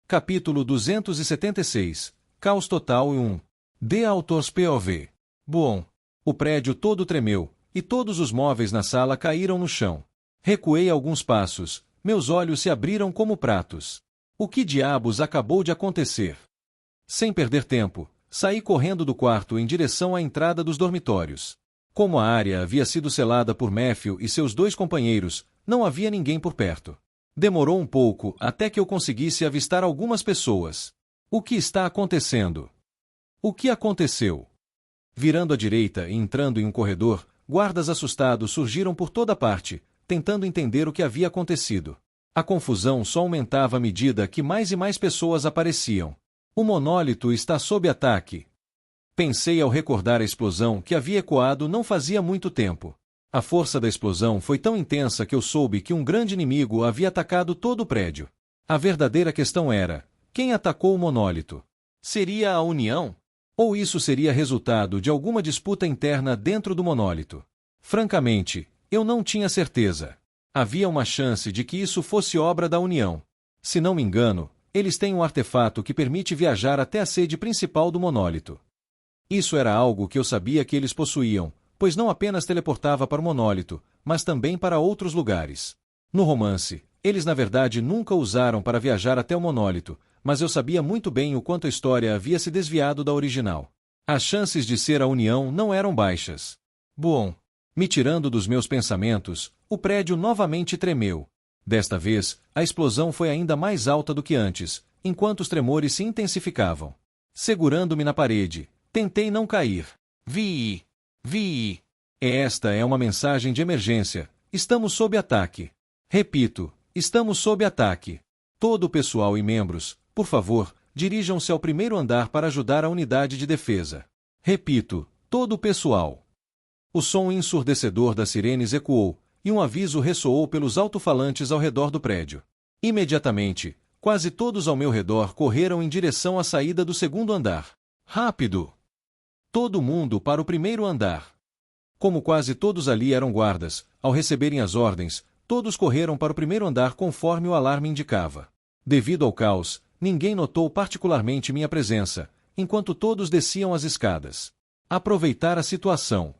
Capítulo 276. Caos total e 1. The Author's POV. Bom. O prédio todo tremeu, e todos os móveis na sala caíram no chão. Recuei alguns passos, meus olhos se abriram como pratos. O que diabos acabou de acontecer? Sem perder tempo, saí correndo do quarto em direção à entrada dos dormitórios. Como a área havia sido selada por Matthew e seus 2 companheiros, não havia ninguém por perto. Demorou um pouco até que eu conseguisse avistar algumas pessoas. O que está acontecendo? O que aconteceu? Virando à direita e entrando em um corredor, guardas assustados surgiram por toda parte, tentando entender o que havia acontecido. A confusão só aumentava à medida que mais e mais pessoas apareciam. O monólito está sob ataque. Pensei ao recordar a explosão que havia ecoado não fazia muito tempo. A força da explosão foi tão intensa que eu soube que um grande inimigo havia atacado todo o prédio. A verdadeira questão era: quem atacou o monólito? Seria a União? Ou isso seria resultado de alguma disputa interna dentro do monólito? Francamente, eu não tinha certeza. Havia uma chance de que isso fosse obra da União. Se não me engano, eles têm um artefato que permite viajar até a sede principal do monólito. Isso era algo que eu sabia que eles possuíam, pois não apenas teleportava para o monólito, mas também para outros lugares. No romance, eles na verdade nunca usaram para viajar até o monólito, mas eu sabia muito bem o quanto a história havia se desviado da original. As chances de ser a União não eram baixas. Bom, me tirando dos meus pensamentos, o prédio novamente tremeu. Desta vez, a explosão foi ainda mais alta do que antes, enquanto os tremores se intensificavam. Segurando-me na parede, tentei não cair. Vi. Esta é uma mensagem de emergência. Estamos sob ataque. Repito, estamos sob ataque. Todo o pessoal e membros, por favor, dirijam-se ao primeiro andar para ajudar a unidade de defesa. Repito, todo o pessoal. O som ensurdecedor das sirenes ecoou, e um aviso ressoou pelos alto-falantes ao redor do prédio. Imediatamente, quase todos ao meu redor correram em direção à saída do segundo andar. Rápido! Todo mundo para o primeiro andar. Como quase todos ali eram guardas, ao receberem as ordens, todos correram para o primeiro andar conforme o alarme indicava. Devido ao caos, ninguém notou particularmente minha presença, enquanto todos desciam as escadas. Aproveitar a situação.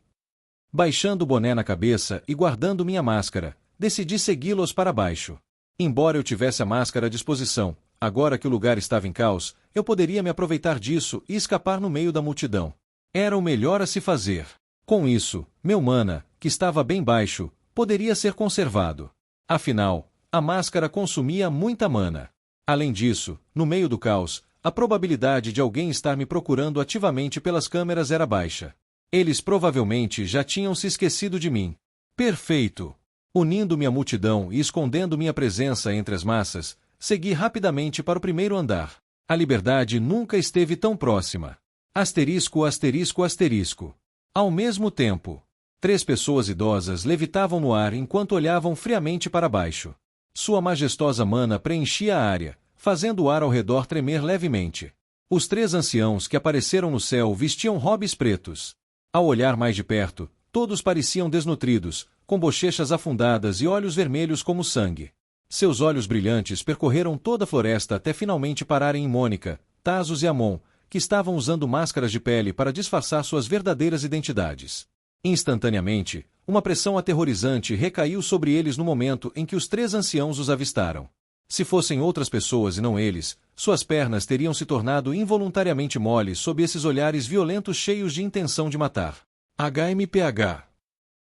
Baixando o boné na cabeça e guardando minha máscara, decidi segui-los para baixo. Embora eu tivesse a máscara à disposição, agora que o lugar estava em caos, eu poderia me aproveitar disso e escapar no meio da multidão. Era o melhor a se fazer. Com isso, meu mana, que estava bem baixo, poderia ser conservado. Afinal, a máscara consumia muita mana. Além disso, no meio do caos, a probabilidade de alguém estar me procurando ativamente pelas câmeras era baixa. Eles provavelmente já tinham se esquecido de mim. Perfeito! Unindo-me à multidão e escondendo minha presença entre as massas, segui rapidamente para o primeiro andar. A liberdade nunca esteve tão próxima. Asterisco, asterisco, asterisco. Ao mesmo tempo, 3 pessoas idosas levitavam no ar enquanto olhavam friamente para baixo. Sua majestosa mana preenchia a área, fazendo o ar ao redor tremer levemente. Os 3 anciãos que apareceram no céu vestiam robes pretos. Ao olhar mais de perto, todos pareciam desnutridos, com bochechas afundadas e olhos vermelhos como sangue. Seus olhos brilhantes percorreram toda a floresta até finalmente pararem em Mônica, Tazos e Amon, que estavam usando máscaras de pele para disfarçar suas verdadeiras identidades. Instantaneamente, uma pressão aterrorizante recaiu sobre eles no momento em que os 3 anciãos os avistaram. Se fossem outras pessoas e não eles, suas pernas teriam se tornado involuntariamente moles sob esses olhares violentos cheios de intenção de matar. HMPH.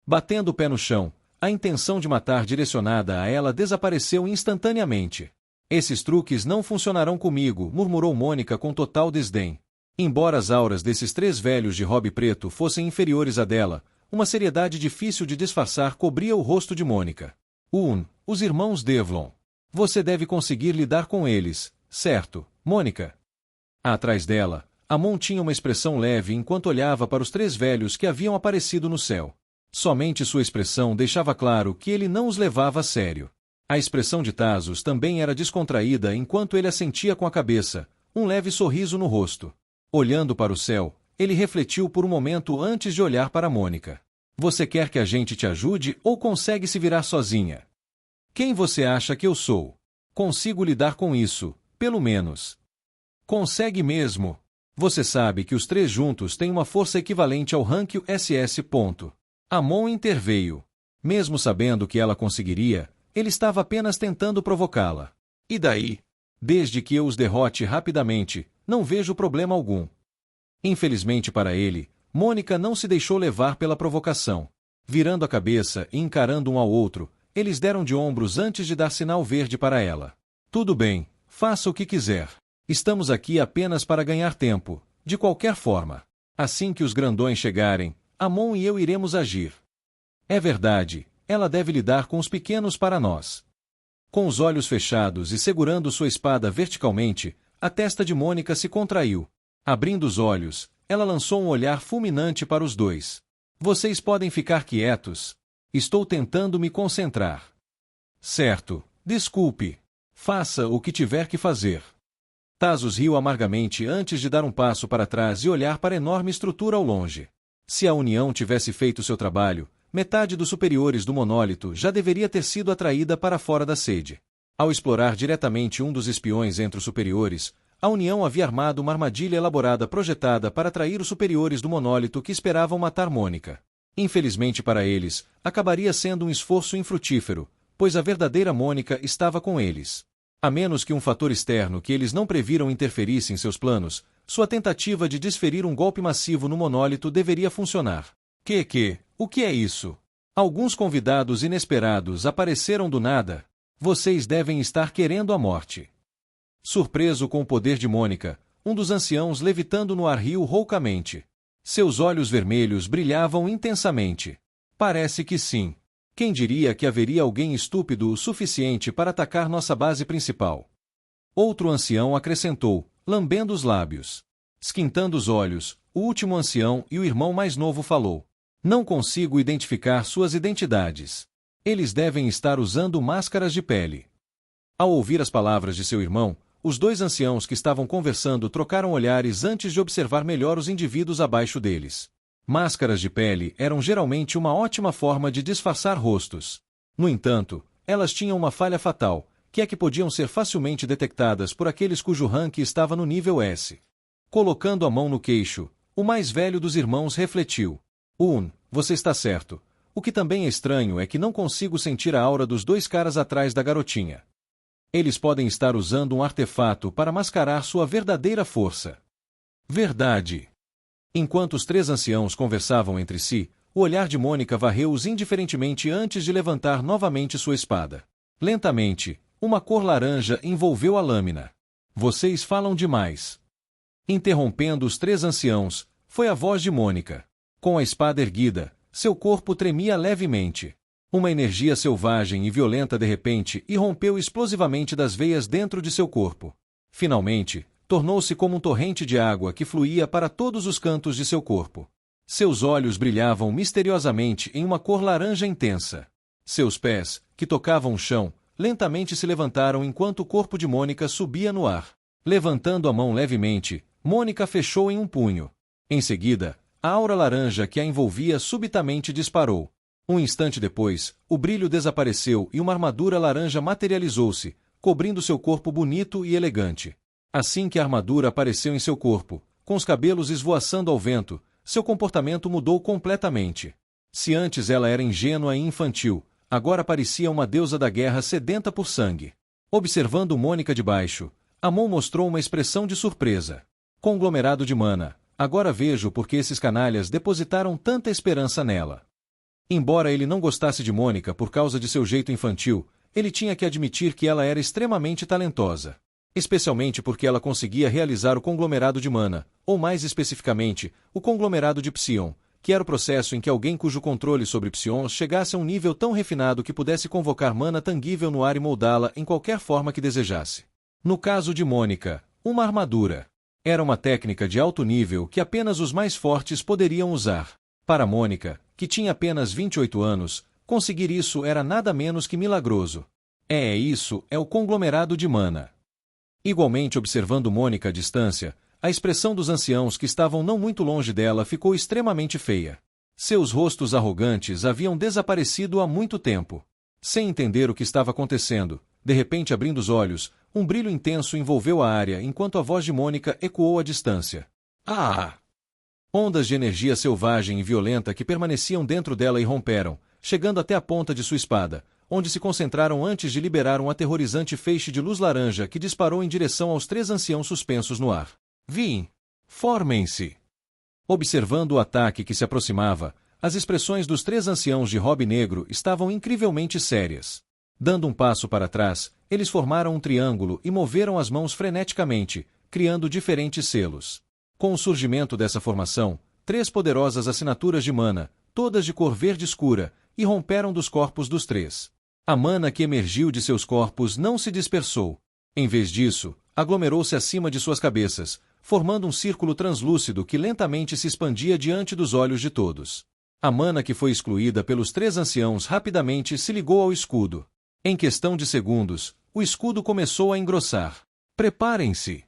Batendo o pé no chão, a intenção de matar direcionada a ela desapareceu instantaneamente. Esses truques não funcionarão comigo, murmurou Mônica com total desdém. Embora as auras desses 3 velhos de robe preto fossem inferiores à dela, uma seriedade difícil de disfarçar cobria o rosto de Mônica. Os irmãos Devlon. Você deve conseguir lidar com eles, certo, Mônica? Atrás dela, Amon tinha uma expressão leve enquanto olhava para os 3 velhos que haviam aparecido no céu. Somente sua expressão deixava claro que ele não os levava a sério. A expressão de Tazos também era descontraída enquanto ele assentia com a cabeça, um leve sorriso no rosto. Olhando para o céu, ele refletiu por um momento antes de olhar para Mônica. Você quer que a gente te ajude ou consegue se virar sozinha? Quem você acha que eu sou? Consigo lidar com isso, pelo menos. Consegue mesmo. Você sabe que os três juntos têm uma força equivalente ao Hangul SS. Amon interveio. Mesmo sabendo que ela conseguiria, ele estava apenas tentando provocá-la. E daí? Desde que eu os derrote rapidamente, não vejo problema algum. Infelizmente para ele, Mônica não se deixou levar pela provocação. Virando a cabeça e encarando um ao outro, eles deram de ombros antes de dar sinal verde para ela. Tudo bem, faça o que quiser. Estamos aqui apenas para ganhar tempo, de qualquer forma. Assim que os grandões chegarem, Amon e eu iremos agir. É verdade, ela deve lidar com os pequenos para nós. Com os olhos fechados e segurando sua espada verticalmente, a testa de Mônica se contraiu. Abrindo os olhos, ela lançou um olhar fulminante para os dois. Vocês podem ficar quietos? Estou tentando me concentrar. Certo, desculpe. Faça o que tiver que fazer. Tasos riu amargamente antes de dar um passo para trás e olhar para a enorme estrutura ao longe. Se a União tivesse feito seu trabalho, metade dos superiores do monólito já deveria ter sido atraída para fora da sede. Ao explorar diretamente um dos espiões entre os superiores, a União havia armado uma armadilha elaborada projetada para atrair os superiores do monólito que esperavam matar Mônica. Infelizmente para eles, acabaria sendo um esforço infrutífero, pois a verdadeira Mônica estava com eles. A menos que um fator externo que eles não previram interferisse em seus planos, sua tentativa de desferir um golpe massivo no monólito deveria funcionar. O que é isso? Alguns convidados inesperados apareceram do nada. Vocês devem estar querendo a morte. Surpreso com o poder de Mônica, um dos anciãos levitando no ar riu roucamente. Seus olhos vermelhos brilhavam intensamente. Parece que sim. Quem diria que haveria alguém estúpido o suficiente para atacar nossa base principal? Outro ancião acrescentou, lambendo os lábios. Esquintando os olhos, o último ancião e o irmão mais novo falou. Não consigo identificar suas identidades. Eles devem estar usando máscaras de pele. Ao ouvir as palavras de seu irmão, os dois anciãos que estavam conversando trocaram olhares antes de observar melhor os indivíduos abaixo deles. Máscaras de pele eram geralmente uma ótima forma de disfarçar rostos. No entanto, elas tinham uma falha fatal, que é que podiam ser facilmente detectadas por aqueles cujo rank estava no nível S. Colocando a mão no queixo, o mais velho dos irmãos refletiu. Você está certo. O que também é estranho é que não consigo sentir a aura dos dois caras atrás da garotinha. Eles podem estar usando um artefato para mascarar sua verdadeira força. Verdade. Enquanto os três anciãos conversavam entre si, o olhar de Mônica varreu-os indiferentemente antes de levantar novamente sua espada. Lentamente, uma cor laranja envolveu a lâmina. Vocês falam demais. Interrompendo os três anciãos, foi a voz de Mônica. Com a espada erguida, seu corpo tremia levemente. Uma energia selvagem e violenta de repente irrompeu explosivamente das veias dentro de seu corpo. Finalmente, tornou-se como um torrente de água que fluía para todos os cantos de seu corpo. Seus olhos brilhavam misteriosamente em uma cor laranja intensa. Seus pés, que tocavam o chão, lentamente se levantaram enquanto o corpo de Mônica subia no ar. Levantando a mão levemente, Mônica fechou em um punho. Em seguida, a aura laranja que a envolvia subitamente disparou. Um instante depois, o brilho desapareceu e uma armadura laranja materializou-se, cobrindo seu corpo bonito e elegante. Assim que a armadura apareceu em seu corpo, com os cabelos esvoaçando ao vento, seu comportamento mudou completamente. Se antes ela era ingênua e infantil, agora parecia uma deusa da guerra sedenta por sangue. Observando Mônica de baixo, Amon mostrou uma expressão de surpresa. Conglomerado de mana, agora vejo por que esses canalhas depositaram tanta esperança nela. Embora ele não gostasse de Mônica por causa de seu jeito infantil, ele tinha que admitir que ela era extremamente talentosa. Especialmente porque ela conseguia realizar o conglomerado de mana, ou mais especificamente, o conglomerado de Psion, que era o processo em que alguém cujo controle sobre Psions chegasse a um nível tão refinado que pudesse convocar mana tangível no ar e moldá-la em qualquer forma que desejasse. No caso de Mônica, uma armadura. Era uma técnica de alto nível que apenas os mais fortes poderiam usar. Para Mônica, que tinha apenas 28 anos, conseguir isso era nada menos que milagroso. Isso é o conglomerado de mana. Igualmente observando Mônica à distância, a expressão dos anciãos que estavam não muito longe dela ficou extremamente feia. Seus rostos arrogantes haviam desaparecido há muito tempo. Sem entender o que estava acontecendo, de repente abrindo os olhos, um brilho intenso envolveu a área enquanto a voz de Mônica ecoou à distância. Ah! Ondas de energia selvagem e violenta que permaneciam dentro dela irromperam, chegando até a ponta de sua espada, onde se concentraram antes de liberar um aterrorizante feixe de luz laranja que disparou em direção aos 3 anciãos suspensos no ar. Vim! Formem-se! Observando o ataque que se aproximava, as expressões dos 3 anciãos de robe negro estavam incrivelmente sérias. Dando um passo para trás, eles formaram um triângulo e moveram as mãos freneticamente, criando diferentes selos. Com o surgimento dessa formação, 3 poderosas assinaturas de mana, todas de cor verde escura, irromperam dos corpos dos 3. A mana que emergiu de seus corpos não se dispersou. Em vez disso, aglomerou-se acima de suas cabeças, formando um círculo translúcido que lentamente se expandia diante dos olhos de todos. A mana que foi excluída pelos 3 anciãos rapidamente se ligou ao escudo. Em questão de segundos, o escudo começou a engrossar. Preparem-se!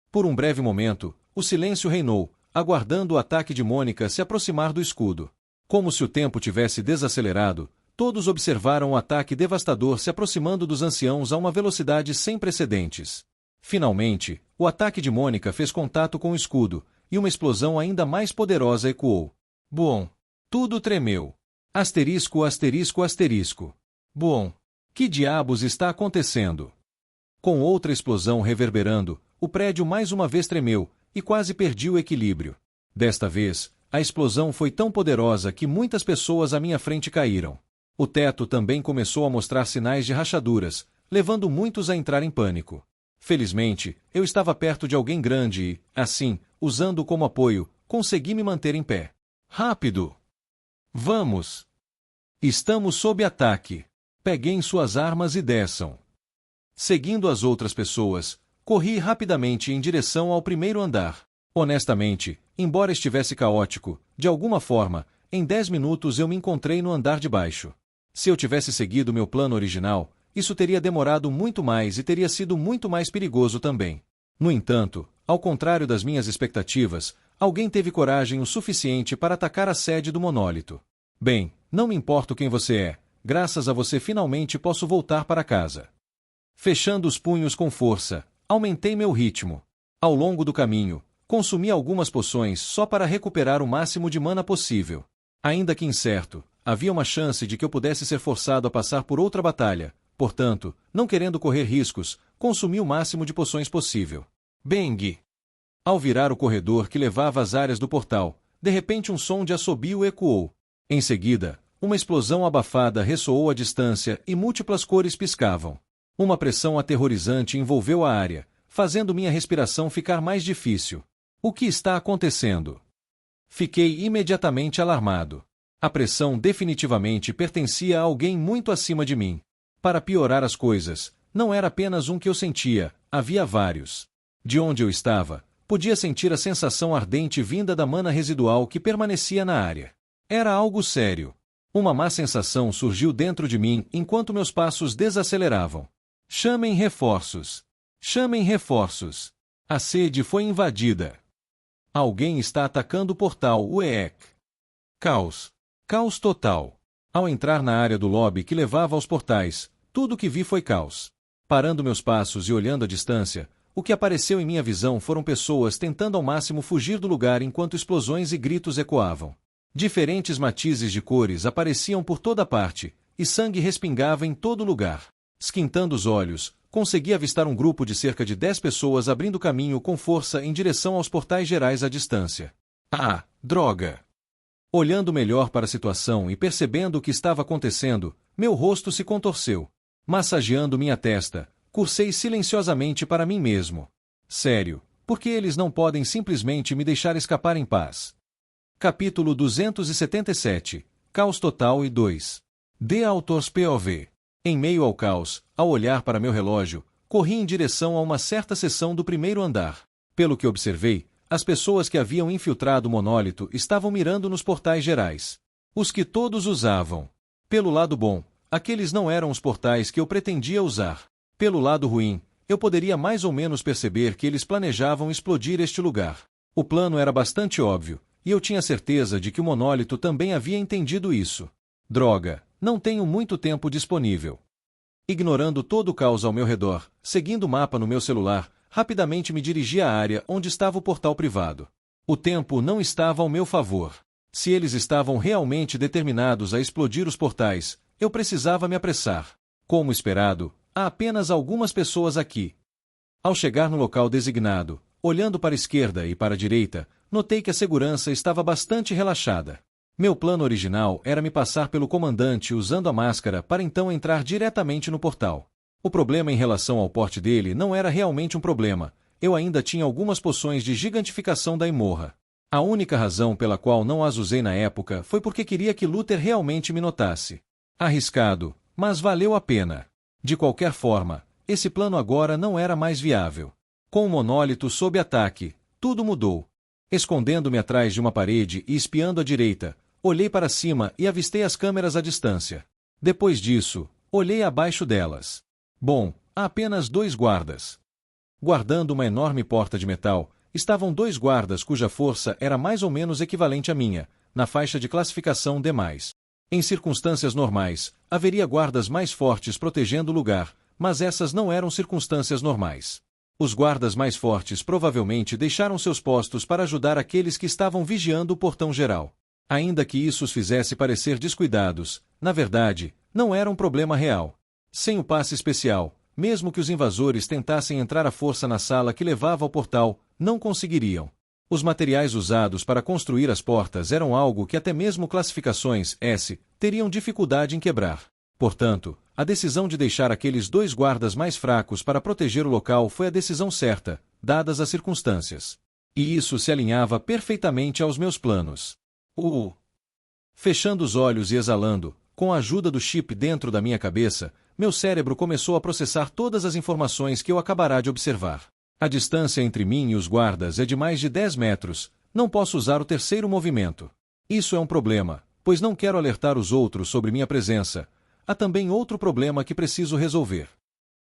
Por um breve momento, o silêncio reinou, aguardando o ataque de Mônica se aproximar do escudo. Como se o tempo tivesse desacelerado, todos observaram o ataque devastador se aproximando dos anciãos a uma velocidade sem precedentes. Finalmente, o ataque de Mônica fez contato com o escudo, e uma explosão ainda mais poderosa ecoou. Bom! Tudo tremeu. Asterisco, asterisco, asterisco. Bom! Que diabos está acontecendo? Com outra explosão reverberando, o prédio mais uma vez tremeu, e quase perdi o equilíbrio. Desta vez, a explosão foi tão poderosa que muitas pessoas à minha frente caíram. O teto também começou a mostrar sinais de rachaduras, levando muitos a entrar em pânico. Felizmente, eu estava perto de alguém grande e, assim, usando-o como apoio, consegui me manter em pé. Rápido! Vamos! Estamos sob ataque! Peguem suas armas e desçam. Seguindo as outras pessoas, corri rapidamente em direção ao primeiro andar. Honestamente, embora estivesse caótico, de alguma forma, em 10 minutos eu me encontrei no andar de baixo. Se eu tivesse seguido meu plano original, isso teria demorado muito mais e teria sido muito mais perigoso também. No entanto, ao contrário das minhas expectativas, alguém teve coragem o suficiente para atacar a sede do monólito. Bem, não me importo quem você é, graças a você finalmente posso voltar para casa. Fechando os punhos com força, aumentei meu ritmo. Ao longo do caminho, consumi algumas poções só para recuperar o máximo de mana possível. Ainda que incerto, havia uma chance de que eu pudesse ser forçado a passar por outra batalha, portanto, não querendo correr riscos, consumi o máximo de poções possível. Bang! Ao virar o corredor que levava às áreas do portal, de repente um som de assobio ecoou. Em seguida, uma explosão abafada ressoou à distância e múltiplas cores piscavam. Uma pressão aterrorizante envolveu a área, fazendo minha respiração ficar mais difícil. O que está acontecendo? Fiquei imediatamente alarmado. A pressão definitivamente pertencia a alguém muito acima de mim. Para piorar as coisas, não era apenas um que eu sentia, havia vários. De onde eu estava, podia sentir a sensação ardente vinda da mana residual que permanecia na área. Era algo sério. Uma má sensação surgiu dentro de mim enquanto meus passos desaceleravam. Chamem reforços. Chamem reforços. A sede foi invadida. Alguém está atacando o portal UEEC. Caos. Caos total. Ao entrar na área do lobby que levava aos portais, tudo o que vi foi caos. Parando meus passos e olhando à distância, o que apareceu em minha visão foram pessoas tentando ao máximo fugir do lugar enquanto explosões e gritos ecoavam. Diferentes matizes de cores apareciam por toda parte, e sangue respingava em todo lugar. Esquintando os olhos, consegui avistar um grupo de cerca de 10 pessoas abrindo caminho com força em direção aos portais gerais à distância. Ah, droga! Olhando melhor para a situação e percebendo o que estava acontecendo, meu rosto se contorceu. Massageando minha testa, cursei silenciosamente para mim mesmo. Sério, por que eles não podem simplesmente me deixar escapar em paz? Capítulo 277. Caos Total e 2. The Author's POV. Em meio ao caos, ao olhar para meu relógio, corri em direção a uma certa seção do primeiro andar. Pelo que observei, as pessoas que haviam infiltrado o monólito estavam mirando nos portais gerais. Os que todos usavam. Pelo lado bom, aqueles não eram os portais que eu pretendia usar. Pelo lado ruim, eu poderia mais ou menos perceber que eles planejavam explodir este lugar. O plano era bastante óbvio, e eu tinha certeza de que o monólito também havia entendido isso. Droga, não tenho muito tempo disponível. Ignorando todo o caos ao meu redor, seguindo o mapa no meu celular, rapidamente me dirigi à área onde estava o portal privado. O tempo não estava ao meu favor. Se eles estavam realmente determinados a explodir os portais, eu precisava me apressar. Como esperado, há apenas algumas pessoas aqui. Ao chegar no local designado, olhando para a esquerda e para a direita, notei que a segurança estava bastante relaxada. Meu plano original era me passar pelo comandante usando a máscara para então entrar diretamente no portal. O problema em relação ao porte dele não era realmente um problema, eu ainda tinha algumas poções de gigantificação da Imorra. A única razão pela qual não as usei na época foi porque queria que Luther realmente me notasse. Arriscado, mas valeu a pena. De qualquer forma, esse plano agora não era mais viável. Com o monólito sob ataque, tudo mudou. Escondendo-me atrás de uma parede e espiando à direita, olhei para cima e avistei as câmeras à distância. Depois disso, olhei abaixo delas. Bom, há apenas 2 guardas. Guardando uma enorme porta de metal, estavam 2 guardas cuja força era mais ou menos equivalente à minha, na faixa de classificação D+. Em circunstâncias normais, haveria guardas mais fortes protegendo o lugar, mas essas não eram circunstâncias normais. Os guardas mais fortes provavelmente deixaram seus postos para ajudar aqueles que estavam vigiando o portão geral. Ainda que isso os fizesse parecer descuidados, na verdade, não era um problema real. Sem o passe especial, mesmo que os invasores tentassem entrar à força na sala que levava ao portal, não conseguiriam. Os materiais usados para construir as portas eram algo que até mesmo classificações S teriam dificuldade em quebrar. Portanto, a decisão de deixar aqueles 2 guardas mais fracos para proteger o local foi a decisão certa, dadas as circunstâncias. E isso se alinhava perfeitamente aos meus planos. Fechando os olhos e exalando, com a ajuda do chip dentro da minha cabeça, meu cérebro começou a processar todas as informações que eu acabará de observar. A distância entre mim e os guardas é de mais de 10 metros, não posso usar o terceiro movimento. Isso é um problema, pois não quero alertar os outros sobre minha presença. Há também outro problema que preciso resolver.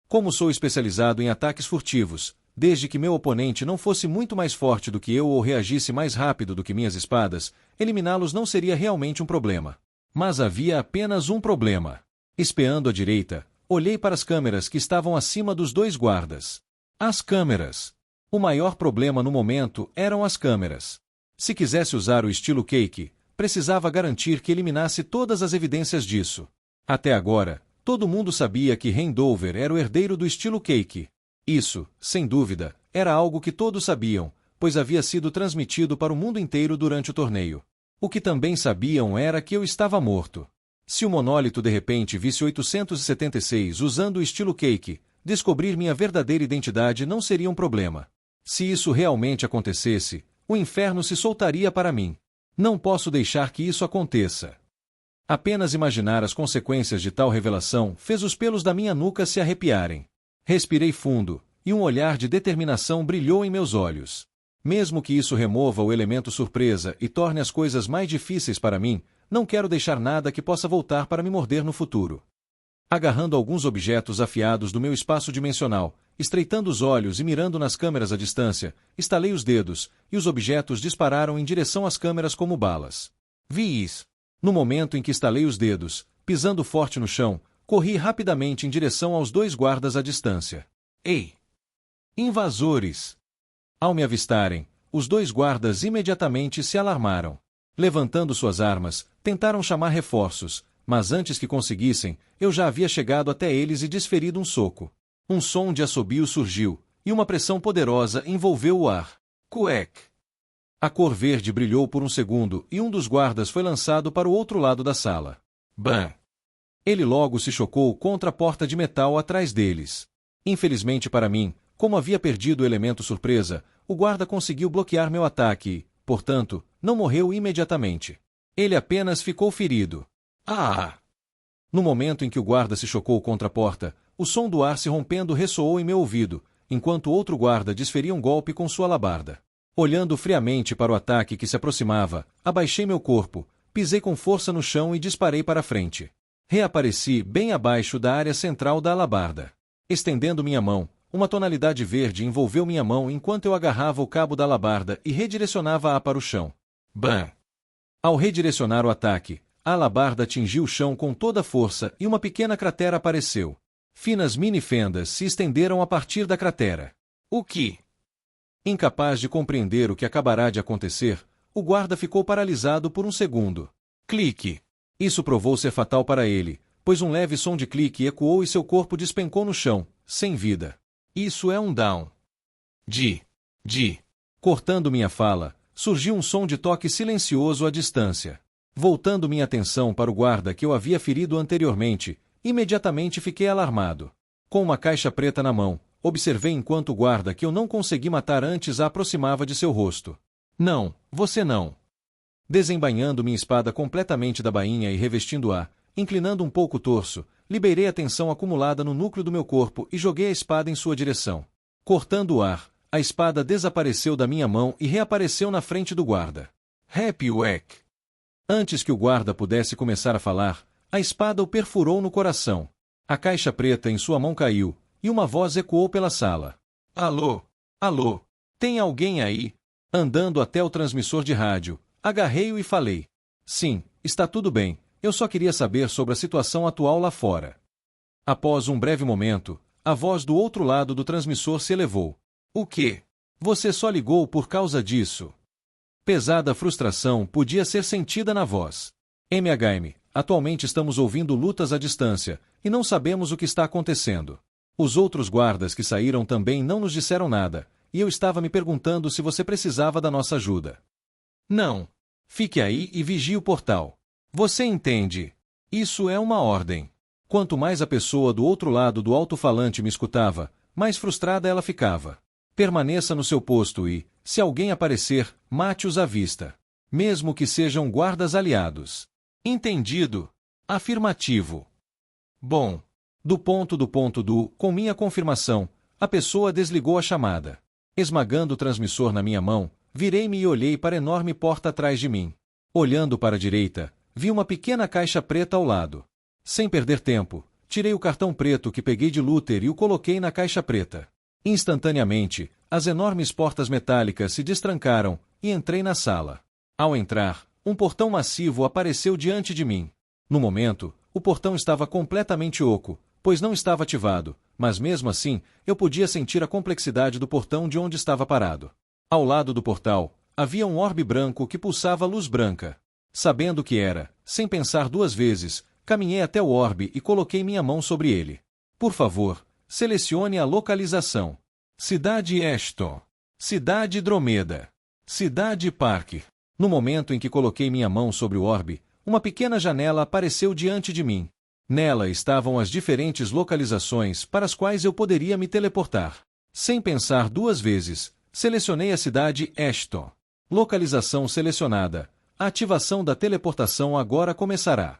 Como sou especializado em ataques furtivos, desde que meu oponente não fosse muito mais forte do que eu ou reagisse mais rápido do que minhas espadas, eliminá-los não seria realmente um problema. Mas havia apenas um problema. Espiando à direita, olhei para as câmeras que estavam acima dos 2 guardas. As câmeras. O maior problema no momento eram as câmeras. Se quisesse usar o estilo Cake, precisava garantir que eliminasse todas as evidências disso. Até agora, todo mundo sabia que Randover era o herdeiro do estilo Cake. Isso, sem dúvida, era algo que todos sabiam, pois havia sido transmitido para o mundo inteiro durante o torneio. O que também sabiam era que eu estava morto. Se o monólito de repente visse 876 usando o estilo Cake, descobrir minha verdadeira identidade não seria um problema. Se isso realmente acontecesse, o inferno se soltaria para mim. Não posso deixar que isso aconteça. Apenas imaginar as consequências de tal revelação fez os pelos da minha nuca se arrepiarem. Respirei fundo, e um olhar de determinação brilhou em meus olhos. Mesmo que isso remova o elemento surpresa e torne as coisas mais difíceis para mim, não quero deixar nada que possa voltar para me morder no futuro. Agarrando alguns objetos afiados do meu espaço dimensional, estreitando os olhos e mirando nas câmeras à distância, estalei os dedos, e os objetos dispararam em direção às câmeras como balas. Vi-os. No momento em que estalei os dedos, pisando forte no chão, corri rapidamente em direção aos 2 guardas à distância. Ei! Invasores! Ao me avistarem, os 2 guardas imediatamente se alarmaram. Levantando suas armas, tentaram chamar reforços, mas antes que conseguissem, eu já havia chegado até eles e desferido um soco. Um som de assobio surgiu, e uma pressão poderosa envolveu o ar. Cuec! A cor verde brilhou por um segundo e um dos guardas foi lançado para o outro lado da sala. Bam! Ele logo se chocou contra a porta de metal atrás deles. Infelizmente para mim, como havia perdido o elemento surpresa, o guarda conseguiu bloquear meu ataque e, portanto, não morreu imediatamente. Ele apenas ficou ferido. Ah! No momento em que o guarda se chocou contra a porta, o som do ar se rompendo ressoou em meu ouvido, enquanto outro guarda desferia um golpe com sua alabarda. Olhando friamente para o ataque que se aproximava, abaixei meu corpo, pisei com força no chão e disparei para a frente. Reapareci bem abaixo da área central da alabarda. Estendendo minha mão, uma tonalidade verde envolveu minha mão enquanto eu agarrava o cabo da alabarda e redirecionava-a para o chão. Bam! Ao redirecionar o ataque, a alabarda atingiu o chão com toda a força e uma pequena cratera apareceu. Finas mini-fendas se estenderam a partir da cratera. O que? Incapaz de compreender o que acabará de acontecer, o guarda ficou paralisado por um segundo. Clique! Isso provou ser fatal para ele, pois um leve som de clique ecoou e seu corpo despencou no chão, sem vida. Isso é um down. Cortando minha fala, surgiu um som de toque silencioso à distância. Voltando minha atenção para o guarda que eu havia ferido anteriormente, imediatamente fiquei alarmado. Com uma caixa preta na mão, observei enquanto o guarda que eu não consegui matar antes a aproximava de seu rosto. Não, você não. Desembainhando minha espada completamente da bainha e revestindo-a, inclinando um pouco o torso, liberei a tensão acumulada no núcleo do meu corpo e joguei a espada em sua direção. Cortando o ar, a espada desapareceu da minha mão e reapareceu na frente do guarda. Happy Whack! Antes que o guarda pudesse começar a falar, a espada o perfurou no coração. A caixa preta em sua mão caiu, e uma voz ecoou pela sala. Alô? Alô? Tem alguém aí? Andando até o transmissor de rádio, agarrei-o e falei. Sim, está tudo bem, eu só queria saber sobre a situação atual lá fora. Após um breve momento, a voz do outro lado do transmissor se elevou. O quê? Você só ligou por causa disso? Pesada frustração podia ser sentida na voz. MHM, atualmente estamos ouvindo lutas à distância, e não sabemos o que está acontecendo. Os outros guardas que saíram também não nos disseram nada, e eu estava me perguntando se você precisava da nossa ajuda. Não. Fique aí e vigie o portal. Você entende? Isso é uma ordem. Quanto mais a pessoa do outro lado do alto-falante me escutava, mais frustrada ela ficava. Permaneça no seu posto e, se alguém aparecer, mate-os à vista. Mesmo que sejam guardas aliados. Entendido? Afirmativo. Bom. Com minha confirmação, a pessoa desligou a chamada. Esmagando o transmissor na minha mão, virei-me e olhei para a enorme porta atrás de mim. Olhando para a direita, vi uma pequena caixa preta ao lado. Sem perder tempo, tirei o cartão preto que peguei de Luther e o coloquei na caixa preta. Instantaneamente, as enormes portas metálicas se destrancaram, e entrei na sala. Ao entrar, um portão massivo apareceu diante de mim. No momento, o portão estava completamente oco, pois não estava ativado, mas mesmo assim, eu podia sentir a complexidade do portão de onde estava parado. Ao lado do portal, havia um orbe branco que pulsava luz branca. Sabendo o que era, sem pensar duas vezes, caminhei até o orbe e coloquei minha mão sobre ele. Por favor, selecione a localização. Cidade Ashton. Cidade Dromeda. Cidade Parque. No momento em que coloquei minha mão sobre o orbe, uma pequena janela apareceu diante de mim. Nela estavam as diferentes localizações para as quais eu poderia me teleportar. Sem pensar duas vezes, selecionei a cidade Ashton. Localização selecionada. A ativação da teleportação agora começará.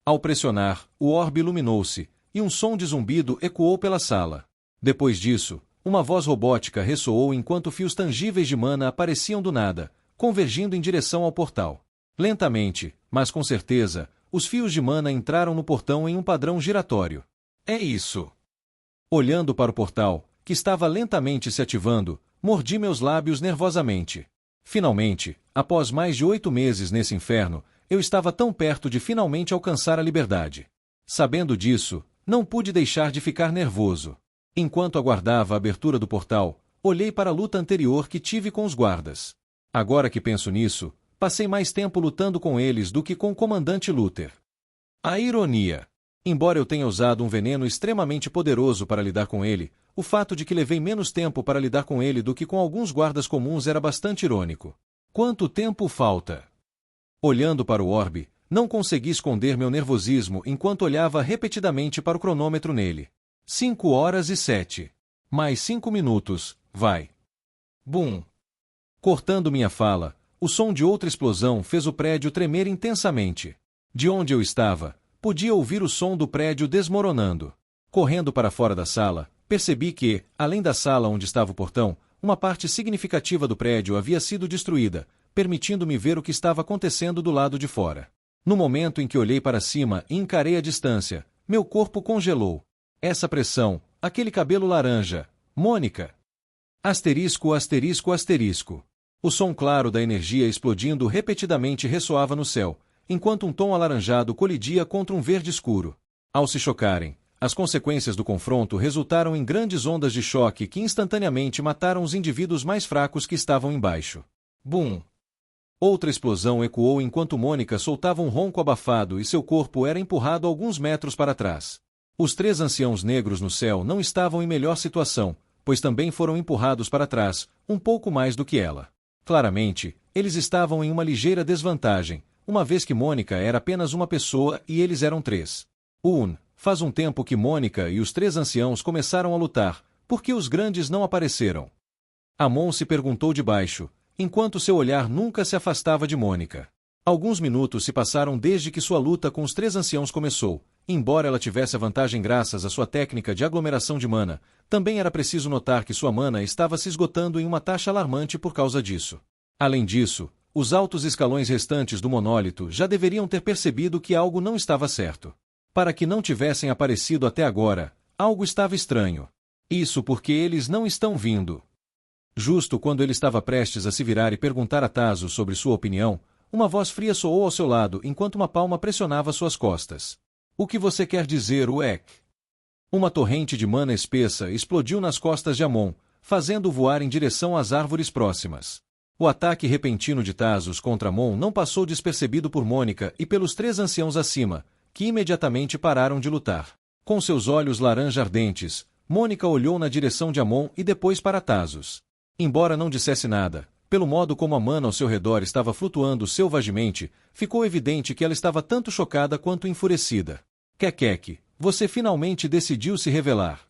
Ao pressionar, o orbe iluminou-se, e um som de zumbido ecoou pela sala. Depois disso, uma voz robótica ressoou enquanto fios tangíveis de mana apareciam do nada, convergindo em direção ao portal. Lentamente, mas com certeza, os fios de mana entraram no portão em um padrão giratório. É isso. Olhando para o portal, que estava lentamente se ativando, mordi meus lábios nervosamente. Finalmente, após mais de 8 meses nesse inferno, eu estava tão perto de finalmente alcançar a liberdade. Sabendo disso, não pude deixar de ficar nervoso. Enquanto aguardava a abertura do portal, olhei para a luta anterior que tive com os guardas. Agora que penso nisso, passei mais tempo lutando com eles do que com o comandante Luther. A ironia. Embora eu tenha usado um veneno extremamente poderoso para lidar com ele, o fato de que levei menos tempo para lidar com ele do que com alguns guardas comuns era bastante irônico. Quanto tempo falta? Olhando para o orbe, não consegui esconder meu nervosismo enquanto olhava repetidamente para o cronômetro nele. 5h07. Mais 5 minutos, vai. Bum! Cortando minha fala, o som de outra explosão fez o prédio tremer intensamente. De onde eu estava, podia ouvir o som do prédio desmoronando. Correndo para fora da sala, percebi que, além da sala onde estava o portão, uma parte significativa do prédio havia sido destruída, permitindo-me ver o que estava acontecendo do lado de fora. No momento em que olhei para cima e encarei a distância, meu corpo congelou. Essa pressão, aquele cabelo laranja. Mônica! Asterisco, asterisco, asterisco. O som claro da energia explodindo repetidamente ressoava no céu, enquanto um tom alaranjado colidia contra um verde escuro. Ao se chocarem, as consequências do confronto resultaram em grandes ondas de choque que instantaneamente mataram os indivíduos mais fracos que estavam embaixo. Bum! Outra explosão ecoou enquanto Mônica soltava um ronco abafado e seu corpo era empurrado alguns metros para trás. Os 3 anciãos negros no céu não estavam em melhor situação, pois também foram empurrados para trás, um pouco mais do que ela. Claramente, eles estavam em uma ligeira desvantagem, uma vez que Mônica era apenas uma pessoa e eles eram 3. Faz um tempo que Mônica e os 3 anciãos começaram a lutar, por que os grandes não apareceram? Amon se perguntou de baixo, enquanto seu olhar nunca se afastava de Mônica. Alguns minutos se passaram desde que sua luta com os 3 anciãos começou. Embora ela tivesse a vantagem graças à sua técnica de aglomeração de mana, também era preciso notar que sua mana estava se esgotando em uma taxa alarmante por causa disso. Além disso, os altos escalões restantes do monólito já deveriam ter percebido que algo não estava certo. Para que não tivessem aparecido até agora, algo estava estranho. Isso porque eles não estão vindo. Justo quando ele estava prestes a se virar e perguntar a Tazo sobre sua opinião, uma voz fria soou ao seu lado enquanto uma palma pressionava suas costas. O que você quer dizer, Uek? Uma torrente de mana espessa explodiu nas costas de Amon, fazendo-o voar em direção às árvores próximas. O ataque repentino de Tazos contra Amon não passou despercebido por Mônica e pelos 3 anciãos acima, que imediatamente pararam de lutar. Com seus olhos laranja ardentes, Mônica olhou na direção de Amon e depois para Tazos. Embora não dissesse nada, pelo modo como a mana ao seu redor estava flutuando selvagemente, ficou evidente que ela estava tanto chocada quanto enfurecida. Kekek, você finalmente decidiu se revelar.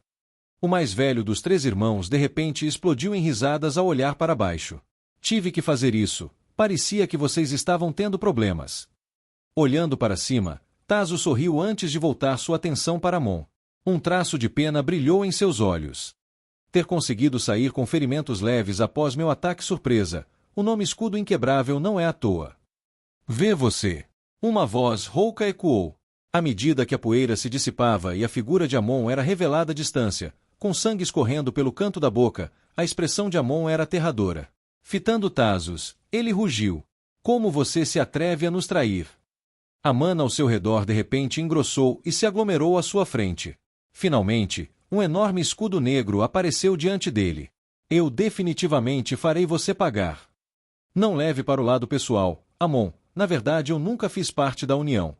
O mais velho dos 3 irmãos de repente explodiu em risadas ao olhar para baixo. Tive que fazer isso, parecia que vocês estavam tendo problemas. Olhando para cima, Tazo sorriu antes de voltar sua atenção para Amon. Um traço de pena brilhou em seus olhos. Ter conseguido sair com ferimentos leves após meu ataque surpresa, o nome escudo inquebrável não é à toa. Vê você. Uma voz rouca ecoou. À medida que a poeira se dissipava e a figura de Amon era revelada à distância, com sangue escorrendo pelo canto da boca, a expressão de Amon era aterradora. Fitando Tazos, ele rugiu. Como você se atreve a nos trair? A mana ao seu redor de repente engrossou e se aglomerou à sua frente. Finalmente, um enorme escudo negro apareceu diante dele. Eu definitivamente farei você pagar. Não leve para o lado pessoal, Amon, na verdade eu nunca fiz parte da União.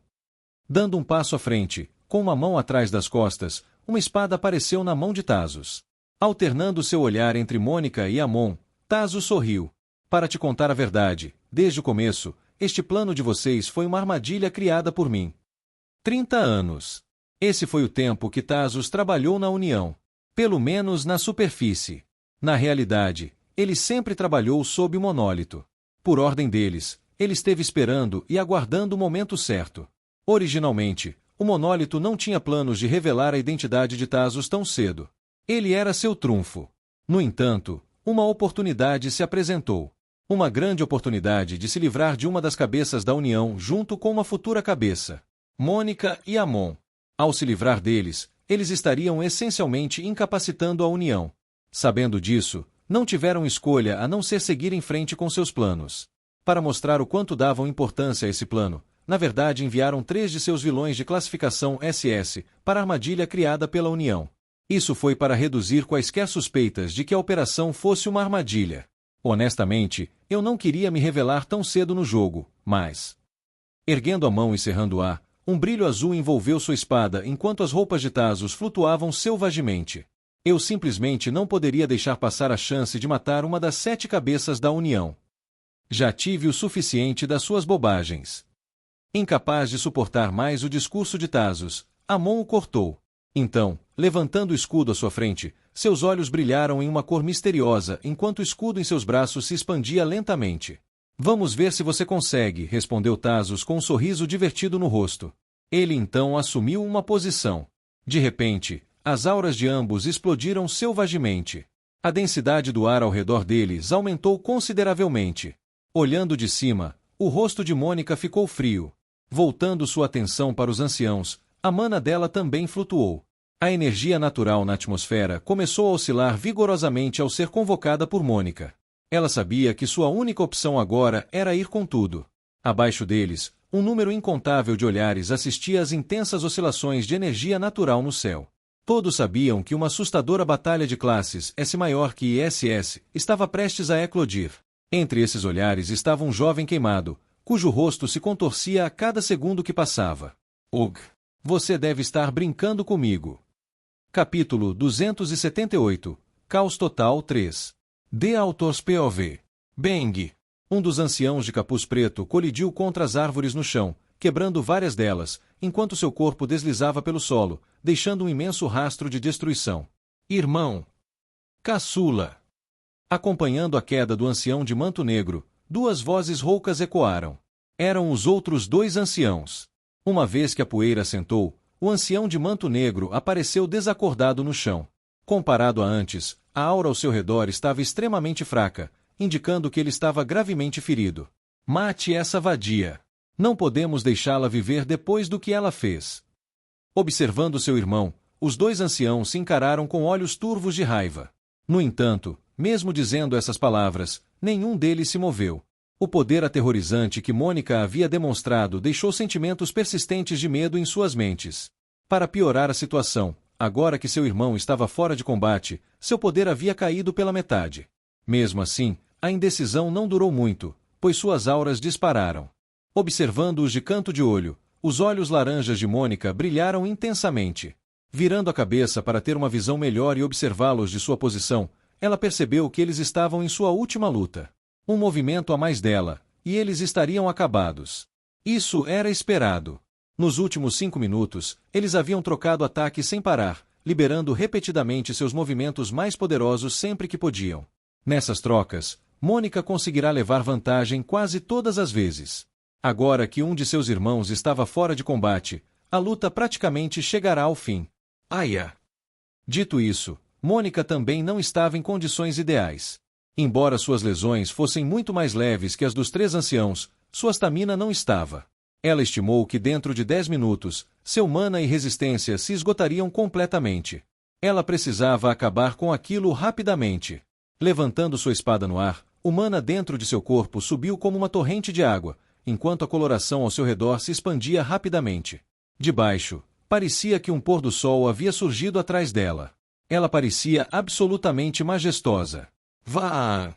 Dando um passo à frente, com uma mão atrás das costas, uma espada apareceu na mão de Tazos. Alternando seu olhar entre Mônica e Amon, Tazos sorriu. Para te contar a verdade, desde o começo, este plano de vocês foi uma armadilha criada por mim. 30 anos. Esse foi o tempo que Tazos trabalhou na União. Pelo menos na superfície. Na realidade, ele sempre trabalhou sob o monólito. Por ordem deles, ele esteve esperando e aguardando o momento certo. Originalmente, o monólito não tinha planos de revelar a identidade de Tazos tão cedo. Ele era seu trunfo. No entanto, uma oportunidade se apresentou. Uma grande oportunidade de se livrar de uma das cabeças da União junto com uma futura cabeça. Mônica e Amon. Ao se livrar deles, eles estariam essencialmente incapacitando a União. Sabendo disso, não tiveram escolha a não ser seguir em frente com seus planos. Para mostrar o quanto davam importância a esse plano, na verdade enviaram 3 de seus vilões de classificação SS para a armadilha criada pela União. Isso foi para reduzir quaisquer suspeitas de que a operação fosse uma armadilha. Honestamente, eu não queria me revelar tão cedo no jogo, mas... Erguendo a mão e cerrando-a, um brilho azul envolveu sua espada enquanto as roupas de Tazos flutuavam selvagemente. Eu simplesmente não poderia deixar passar a chance de matar uma das 7 cabeças da União. Já tive o suficiente das suas bobagens. Incapaz de suportar mais o discurso de Tazos, Amon o cortou. Então, levantando o escudo à sua frente, seus olhos brilharam em uma cor misteriosa enquanto o escudo em seus braços se expandia lentamente. Vamos ver se você consegue, respondeu Tazos com um sorriso divertido no rosto. Ele então assumiu uma posição. De repente, as auras de ambos explodiram selvagemente. A densidade do ar ao redor deles aumentou consideravelmente. Olhando de cima, o rosto de Mônica ficou frio. Voltando sua atenção para os anciãos, a mana dela também flutuou. A energia natural na atmosfera começou a oscilar vigorosamente ao ser convocada por Mônica. Ela sabia que sua única opção agora era ir com tudo. Abaixo deles, Um número incontável de olhares assistia às intensas oscilações de energia natural no céu. Todos sabiam que uma assustadora batalha de classes, S maior que ISS, estava prestes a eclodir. Entre esses olhares estava um jovem queimado, cujo rosto se contorcia a cada segundo que passava. Og! Você deve estar brincando comigo. Capítulo 278. Caos Total 3. The Author's POV. Bang! Um dos anciãos de capuz preto colidiu contra as árvores no chão, quebrando várias delas, enquanto seu corpo deslizava pelo solo, deixando um imenso rastro de destruição. Irmão! Caçula! Acompanhando a queda do ancião de manto negro, duas vozes roucas ecoaram. Eram os outros dois anciãos. Uma vez que a poeira assentou, o ancião de manto negro apareceu desacordado no chão. Comparado a antes, a aura ao seu redor estava extremamente fraca, indicando que ele estava gravemente ferido. Mate essa vadia! Não podemos deixá-la viver depois do que ela fez. Observando seu irmão, os dois anciãos se encararam com olhos turvos de raiva. No entanto, mesmo dizendo essas palavras, nenhum deles se moveu. O poder aterrorizante que Mônica havia demonstrado deixou sentimentos persistentes de medo em suas mentes. Para piorar a situação, agora que seu irmão estava fora de combate, seu poder havia caído pela metade. Mesmo assim, a indecisão não durou muito, pois suas auras dispararam. Observando-os de canto de olho, os olhos laranjas de Mônica brilharam intensamente. Virando a cabeça para ter uma visão melhor e observá-los de sua posição, ela percebeu que eles estavam em sua última luta. Um movimento a mais dela, e eles estariam acabados. Isso era esperado. Nos últimos 5 minutos, eles haviam trocado ataques sem parar, liberando repetidamente seus movimentos mais poderosos sempre que podiam. Nessas trocas, Mônica conseguirá levar vantagem quase todas as vezes. Agora que um de seus irmãos estava fora de combate, a luta praticamente chegará ao fim. Aia! Dito isso, Mônica também não estava em condições ideais. Embora suas lesões fossem muito mais leves que as dos 3 anciãos, sua estamina não estava. Ela estimou que dentro de 10 minutos, seu mana e resistência se esgotariam completamente. Ela precisava acabar com aquilo rapidamente. Levantando sua espada no ar, o mana dentro de seu corpo subiu como uma torrente de água, enquanto a coloração ao seu redor se expandia rapidamente. De baixo, parecia que um pôr do sol havia surgido atrás dela. Ela parecia absolutamente majestosa. Vá!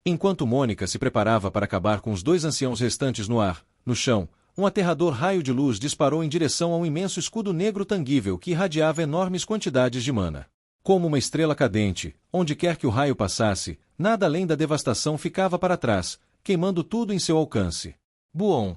Enquanto Mônica se preparava para acabar com os 2 anciãos restantes no ar, no chão, um aterrador raio de luz disparou em direção a um imenso escudo negro tangível que irradiava enormes quantidades de mana. Como uma estrela cadente, onde quer que o raio passasse, nada além da devastação ficava para trás, queimando tudo em seu alcance. Buom!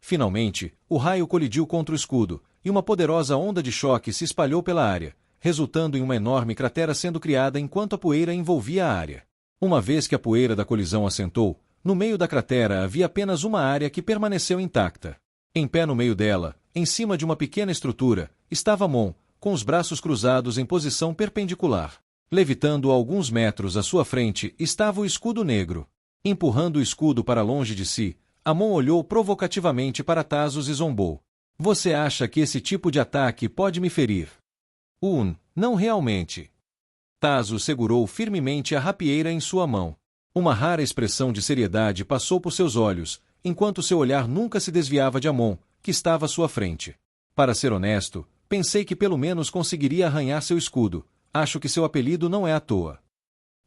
Finalmente, o raio colidiu contra o escudo, e uma poderosa onda de choque se espalhou pela área, resultando em uma enorme cratera sendo criada enquanto a poeira envolvia a área. Uma vez que a poeira da colisão assentou, no meio da cratera havia apenas uma área que permaneceu intacta. Em pé no meio dela, em cima de uma pequena estrutura, estava Mon, com os braços cruzados em posição perpendicular. Levitando a alguns metros à sua frente estava o escudo negro. Empurrando o escudo para longe de si, Amon olhou provocativamente para Thasos e zombou. Você acha que esse tipo de ataque pode me ferir? Não realmente. Thasos segurou firmemente a rapieira em sua mão. Uma rara expressão de seriedade passou por seus olhos, enquanto seu olhar nunca se desviava de Amon, que estava à sua frente. Para ser honesto, pensei que pelo menos conseguiria arranhar seu escudo. Acho que seu apelido não é à toa.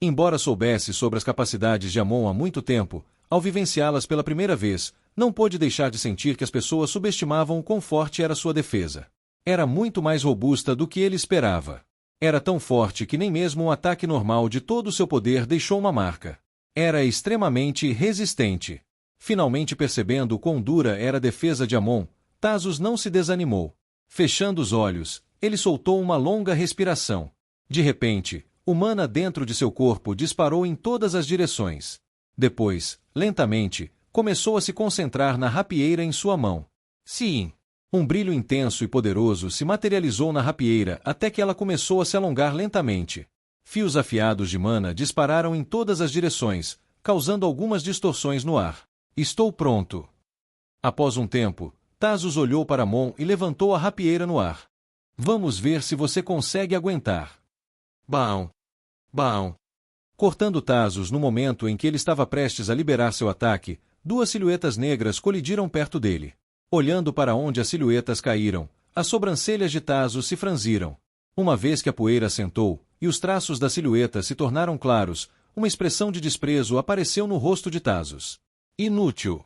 Embora soubesse sobre as capacidades de Amon há muito tempo, ao vivenciá-las pela primeira vez, não pôde deixar de sentir que as pessoas subestimavam o quão forte era sua defesa. Era muito mais robusta do que ele esperava. Era tão forte que nem mesmo um ataque normal de todo o seu poder deixou uma marca. Era extremamente resistente. Finalmente percebendo quão dura era a defesa de Amon, Thasos não se desanimou. Fechando os olhos, ele soltou uma longa respiração. De repente, o mana dentro de seu corpo disparou em todas as direções. Depois, lentamente, começou a se concentrar na rapieira em sua mão. Sim! Um brilho intenso e poderoso se materializou na rapieira até que ela começou a se alongar lentamente. Fios afiados de mana dispararam em todas as direções, causando algumas distorções no ar. Estou pronto. Após um tempo, Thasos olhou para Mon e levantou a rapieira no ar. Vamos ver se você consegue aguentar. Bam! Bam! Cortando Thasos no momento em que ele estava prestes a liberar seu ataque, duas silhuetas negras colidiram perto dele. Olhando para onde as silhuetas caíram, as sobrancelhas de Tazos se franziram. Uma vez que a poeira assentou, e os traços da silhueta se tornaram claros, uma expressão de desprezo apareceu no rosto de Tazos. Inútil!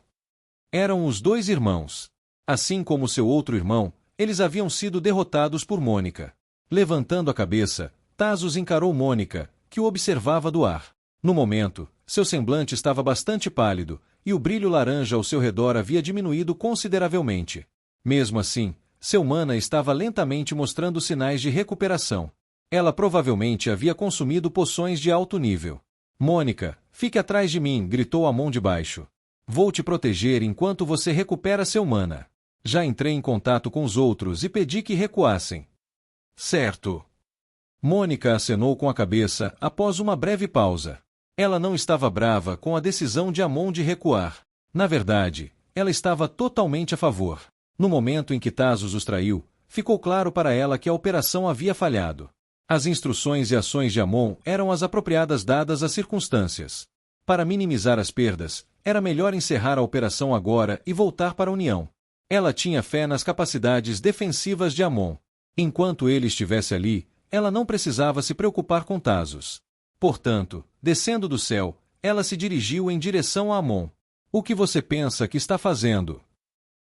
Eram os dois irmãos. Assim como seu outro irmão, eles haviam sido derrotados por Mônica. Levantando a cabeça, Tazos encarou Mônica, que o observava do ar. No momento, seu semblante estava bastante pálido, e o brilho laranja ao seu redor havia diminuído consideravelmente. Mesmo assim, seu mana estava lentamente mostrando sinais de recuperação. Ela provavelmente havia consumido poções de alto nível. Mônica, fique atrás de mim, gritou Amon de baixo. Vou te proteger enquanto você recupera seu mana. Já entrei em contato com os outros e pedi que recuassem. Certo. Mônica acenou com a cabeça após uma breve pausa. Ela não estava brava com a decisão de Amon de recuar. Na verdade, ela estava totalmente a favor. No momento em que Tazos os traiu, ficou claro para ela que a operação havia falhado. As instruções e ações de Amon eram as apropriadas dadas às circunstâncias. Para minimizar as perdas, era melhor encerrar a operação agora e voltar para a União. Ela tinha fé nas capacidades defensivas de Amon. Enquanto ele estivesse ali, ela não precisava se preocupar com Tazos. Portanto, descendo do céu, ela se dirigiu em direção a Amon. O que você pensa que está fazendo?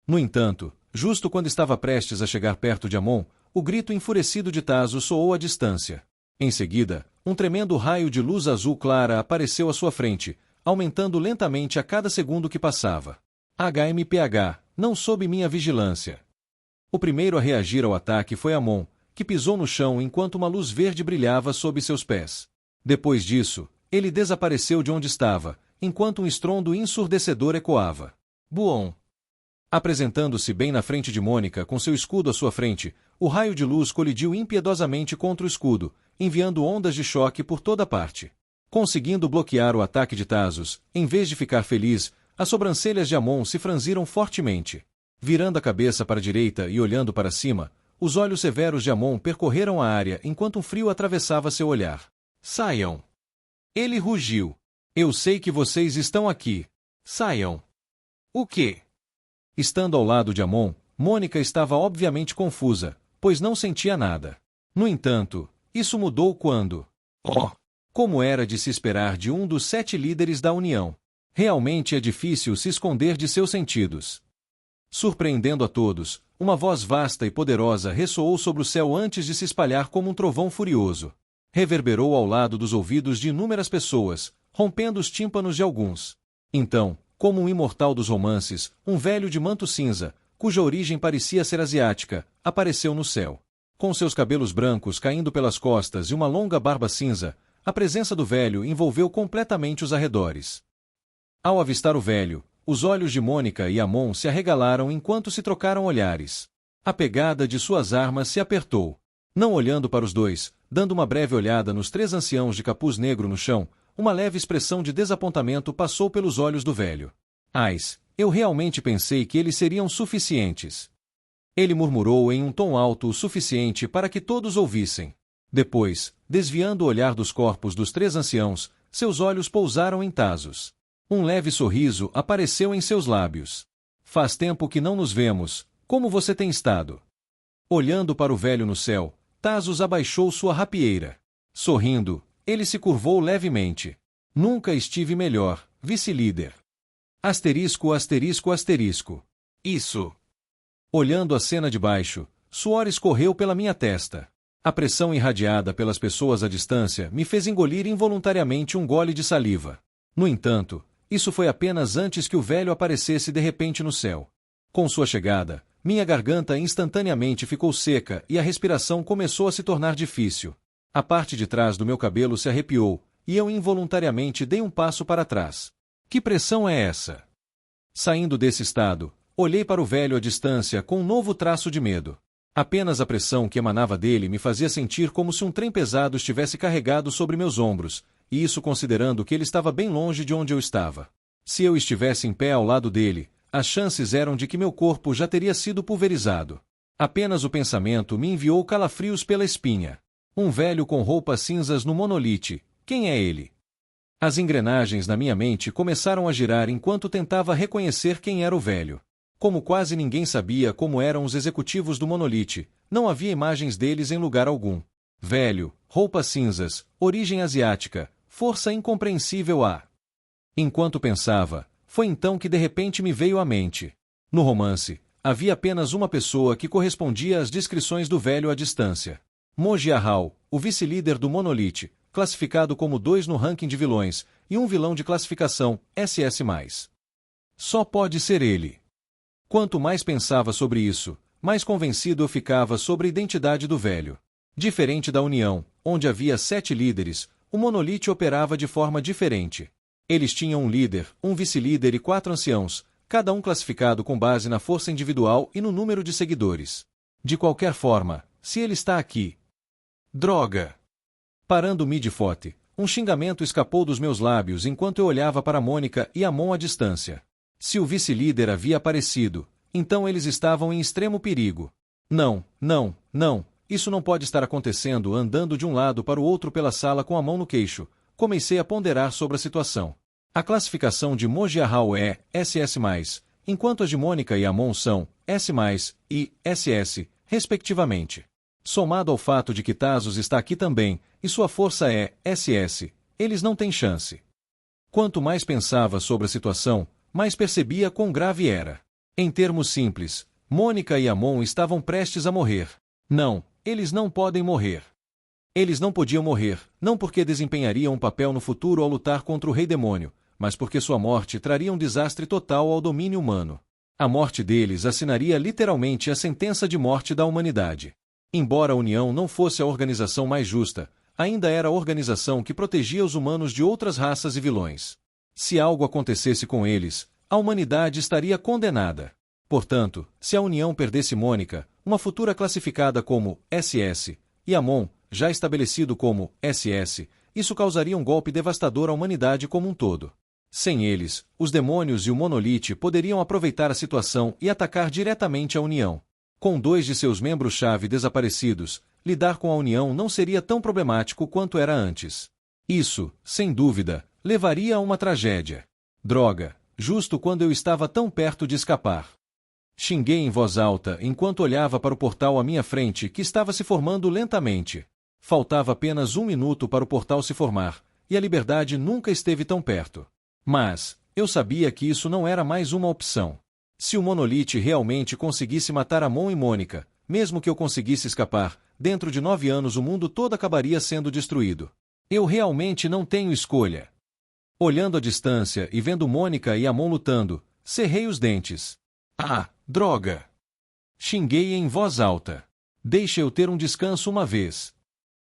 No entanto, justo quando estava prestes a chegar perto de Amon, o grito enfurecido de Tazos soou à distância. Em seguida, um tremendo raio de luz azul clara apareceu à sua frente, aumentando lentamente a cada segundo que passava. HMPH, não sob minha vigilância. O primeiro a reagir ao ataque foi Amon, que pisou no chão enquanto uma luz verde brilhava sob seus pés. Depois disso, ele desapareceu de onde estava, enquanto um estrondo ensurdecedor ecoava. Buon! Apresentando-se bem na frente de Mônica com seu escudo à sua frente, o raio de luz colidiu impiedosamente contra o escudo, enviando ondas de choque por toda parte. Conseguindo bloquear o ataque de Tazos, em vez de ficar feliz, as sobrancelhas de Amon se franziram fortemente. Virando a cabeça para a direita e olhando para cima, os olhos severos de Amon percorreram a área enquanto um frio atravessava seu olhar. Saiam! Ele rugiu. Eu sei que vocês estão aqui. Saiam! O quê? Estando ao lado de Amon, Mônica estava obviamente confusa, pois não sentia nada. No entanto, isso mudou quando... Como era de se esperar de um dos 7 líderes da União. Realmente é difícil se esconder de seus sentidos. Surpreendendo a todos, uma voz vasta e poderosa ressoou sobre o céu antes de se espalhar como um trovão furioso. Reverberou ao lado dos ouvidos de inúmeras pessoas, rompendo os tímpanos de alguns. Então, como um imortal dos romances, um velho de manto cinza, cuja origem parecia ser asiática, apareceu no céu. Com seus cabelos brancos caindo pelas costas e uma longa barba cinza, a presença do velho envolveu completamente os arredores. Ao avistar o velho, os olhos de Mônica e Amon se arregalaram enquanto se trocaram olhares. A pegada de suas armas se apertou. Não olhando para os dois, dando uma breve olhada nos 3 anciãos de capuz negro no chão, uma leve expressão de desapontamento passou pelos olhos do velho. Eu realmente pensei que eles seriam suficientes. Ele murmurou em um tom alto o suficiente para que todos ouvissem. Depois, desviando o olhar dos corpos dos 3 anciãos, seus olhos pousaram em Tazos. Um leve sorriso apareceu em seus lábios. Faz tempo que não nos vemos, como você tem estado? Olhando para o velho no céu, Tazos abaixou sua rapieira. Sorrindo, ele se curvou levemente. Nunca estive melhor, vice-líder. Asterisco, asterisco, asterisco. Isso. Olhando a cena de baixo, suor escorreu pela minha testa. A pressão irradiada pelas pessoas à distância me fez engolir involuntariamente um gole de saliva. No entanto, isso foi apenas antes que o velho aparecesse de repente no céu. Com sua chegada, minha garganta instantaneamente ficou seca e a respiração começou a se tornar difícil. A parte de trás do meu cabelo se arrepiou, e eu involuntariamente dei um passo para trás. Que pressão é essa? Saindo desse estado, olhei para o velho à distância com um novo traço de medo. Apenas a pressão que emanava dele me fazia sentir como se um trem pesado estivesse carregado sobre meus ombros, e isso considerando que ele estava bem longe de onde eu estava. Se eu estivesse em pé ao lado dele, as chances eram de que meu corpo já teria sido pulverizado. Apenas o pensamento me enviou calafrios pela espinha. Um velho com roupas cinzas no monolite. Quem é ele? As engrenagens na minha mente começaram a girar enquanto tentava reconhecer quem era o velho. Como quase ninguém sabia como eram os executivos do Monolith, não havia imagens deles em lugar algum. Velho, roupas cinzas, origem asiática, força incompreensível a... Enquanto pensava, foi então que de repente me veio à mente. No romance, havia apenas uma pessoa que correspondia às descrições do velho à distância. Moji Arral, o vice-líder do Monolith, classificado como 2 no ranking de vilões, e um vilão de classificação SS+. Só pode ser ele. Quanto mais pensava sobre isso, mais convencido eu ficava sobre a identidade do velho. Diferente da União, onde havia 7 líderes, o Monolith operava de forma diferente. Eles tinham um líder, um vice-líder e 4 anciãos, cada um classificado com base na força individual e no número de seguidores. De qualquer forma, se ele está aqui... Droga! Parando Midfoot, um xingamento escapou dos meus lábios enquanto eu olhava para Mônica e Amon à distância. Se o vice-líder havia aparecido, então eles estavam em extremo perigo. Não, não, não, isso não pode estar acontecendo. Andando de um lado para o outro pela sala com a mão no queixo, comecei a ponderar sobre a situação. A classificação de Moji Arral é SS+, enquanto as de Mônica e Amon são S+, e SS, respectivamente. Somado ao fato de que Tazos está aqui também, e sua força é SS, eles não têm chance. Quanto mais pensava sobre a situação, mais percebia quão grave era. Em termos simples, Mônica e Amon estavam prestes a morrer. Não, eles não podem morrer. Eles não podiam morrer, não porque desempenhariam um papel no futuro ao lutar contra o Rei Demônio, mas porque sua morte traria um desastre total ao domínio humano. A morte deles assinaria literalmente a sentença de morte da humanidade. Embora a União não fosse a organização mais justa, ainda era a organização que protegia os humanos de outras raças e vilões. Se algo acontecesse com eles, a humanidade estaria condenada. Portanto, se a União perdesse Mônica, uma futura classificada como SS, e Amon, já estabelecido como SS, isso causaria um golpe devastador à humanidade como um todo. Sem eles, os demônios e o Monolith poderiam aproveitar a situação e atacar diretamente a União. Com 2 de seus membros-chave desaparecidos, lidar com a União não seria tão problemático quanto era antes. Isso, sem dúvida, levaria a uma tragédia. Droga, justo quando eu estava tão perto de escapar. Xinguei em voz alta enquanto olhava para o portal à minha frente que estava se formando lentamente. Faltava apenas 1 minuto para o portal se formar, e a liberdade nunca esteve tão perto. Mas, eu sabia que isso não era mais uma opção. Se o Monolith realmente conseguisse matar Amon e Mônica, mesmo que eu conseguisse escapar, dentro de 9 anos o mundo todo acabaria sendo destruído. Eu realmente não tenho escolha. Olhando à distância e vendo Mônica e Amon lutando, cerrei os dentes. Ah, droga! Xinguei em voz alta. Deixa eu ter um descanso uma vez.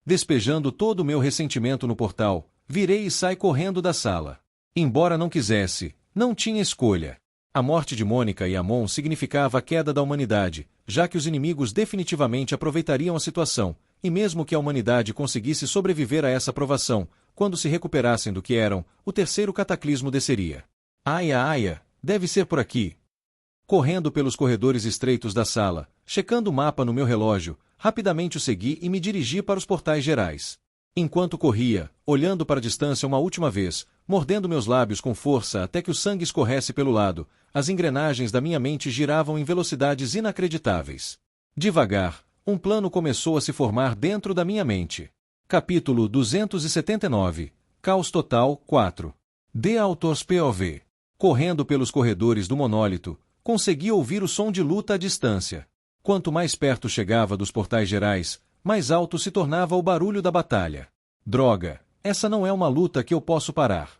Despejando todo o meu ressentimento no portal, virei e saí correndo da sala. Embora não quisesse, não tinha escolha. A morte de Mônica e Amon significava a queda da humanidade, já que os inimigos definitivamente aproveitariam a situação, e mesmo que a humanidade conseguisse sobreviver a essa provação, quando se recuperassem do que eram, o terceiro cataclismo desceria. Aia, aia, deve ser por aqui. Correndo pelos corredores estreitos da sala, checando o mapa no meu relógio, rapidamente o segui e me dirigi para os portais gerais. Enquanto corria, olhando para a distância uma última vez, mordendo meus lábios com força até que o sangue escorresse pelo lado, as engrenagens da minha mente giravam em velocidades inacreditáveis. Devagar, um plano começou a se formar dentro da minha mente. Capítulo 279. Caos Total 4. The Author's POV. Correndo pelos corredores do monólito, consegui ouvir o som de luta à distância. Quanto mais perto chegava dos portais gerais, mais alto se tornava o barulho da batalha. Droga, essa não é uma luta que eu posso parar.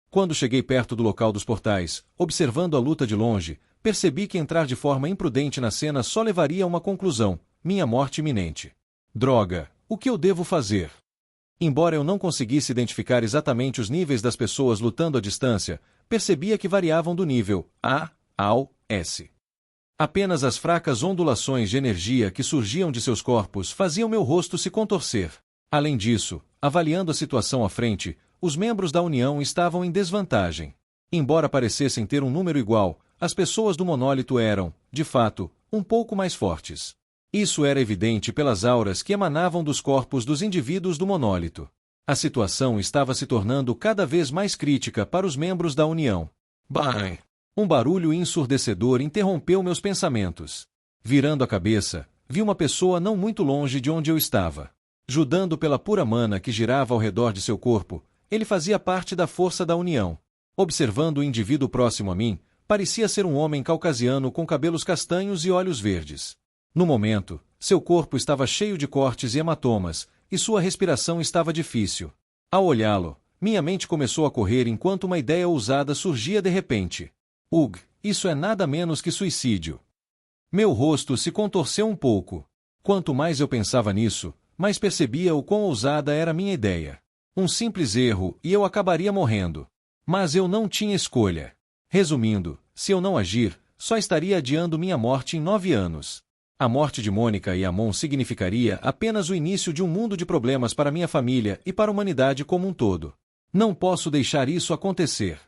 Quando cheguei perto do local dos portais, observando a luta de longe, percebi que entrar de forma imprudente na cena só levaria a uma conclusão: minha morte iminente. Droga, o que eu devo fazer? Embora eu não conseguisse identificar exatamente os níveis das pessoas lutando à distância, percebia que variavam do nível A ao S. Apenas as fracas ondulações de energia que surgiam de seus corpos faziam meu rosto se contorcer. Além disso, avaliando a situação à frente, os membros da União estavam em desvantagem. Embora parecessem ter um número igual, as pessoas do monólito eram, de fato, um pouco mais fortes. Isso era evidente pelas auras que emanavam dos corpos dos indivíduos do monólito. A situação estava se tornando cada vez mais crítica para os membros da União. Bang! Um barulho ensurdecedor interrompeu meus pensamentos. Virando a cabeça, vi uma pessoa não muito longe de onde eu estava. Judando pela pura mana que girava ao redor de seu corpo, ele fazia parte da força da União. Observando o indivíduo próximo a mim, parecia ser um homem caucasiano com cabelos castanhos e olhos verdes. No momento, seu corpo estava cheio de cortes e hematomas, e sua respiração estava difícil. Ao olhá-lo, minha mente começou a correr enquanto uma ideia ousada surgia de repente. Isso é nada menos que suicídio. Meu rosto se contorceu um pouco. Quanto mais eu pensava nisso, mais percebia o quão ousada era minha ideia. Um simples erro e eu acabaria morrendo. Mas eu não tinha escolha. Resumindo, se eu não agir, só estaria adiando minha morte em 9 anos. A morte de Mônica e Amon significaria apenas o início de um mundo de problemas para minha família e para a humanidade como um todo. Não posso deixar isso acontecer.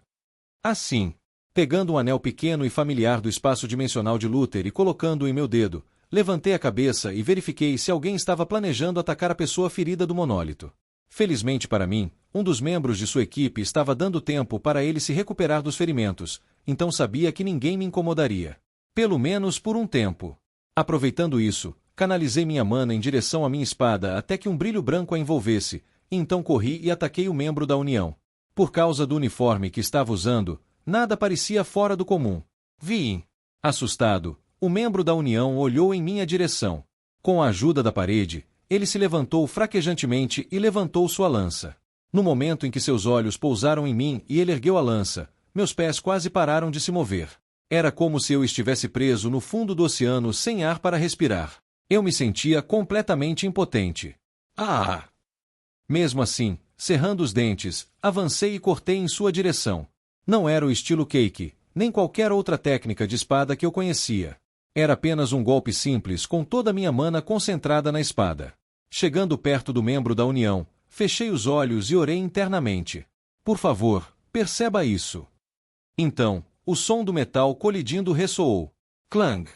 Assim, pegando um anel pequeno e familiar do espaço dimensional de Luther e colocando-o em meu dedo, levantei a cabeça e verifiquei se alguém estava planejando atacar a pessoa ferida do monólito. Felizmente para mim, um dos membros de sua equipe estava dando tempo para ele se recuperar dos ferimentos, então sabia que ninguém me incomodaria. Pelo menos por um tempo. Aproveitando isso, canalizei minha mana em direção à minha espada até que um brilho branco a envolvesse, e então corri e ataquei o membro da União. Por causa do uniforme que estava usando, nada parecia fora do comum. Vi. Assustado, o membro da União olhou em minha direção. Com a ajuda da parede, ele se levantou fraquejantemente e levantou sua lança. No momento em que seus olhos pousaram em mim e ele ergueu a lança, meus pés quase pararam de se mover. Era como se eu estivesse preso no fundo do oceano sem ar para respirar. Eu me sentia completamente impotente. Mesmo assim, cerrando os dentes, avancei e cortei em sua direção. Não era o estilo Keiki, nem qualquer outra técnica de espada que eu conhecia. Era apenas um golpe simples com toda a minha mana concentrada na espada. Chegando perto do membro da União, fechei os olhos e orei internamente. Por favor, perceba isso. Então, o som do metal colidindo ressoou. Clang!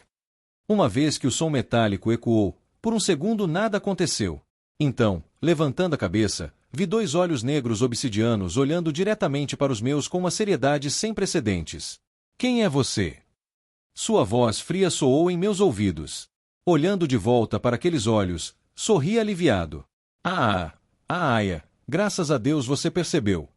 Uma vez que o som metálico ecoou, por um segundo nada aconteceu. Então, levantando a cabeça, vi 2 olhos negros obsidianos olhando diretamente para os meus com uma seriedade sem precedentes. Quem é você? Sua voz fria soou em meus ouvidos. Olhando de volta para aqueles olhos, sorri aliviado. Aya, graças a Deus você percebeu.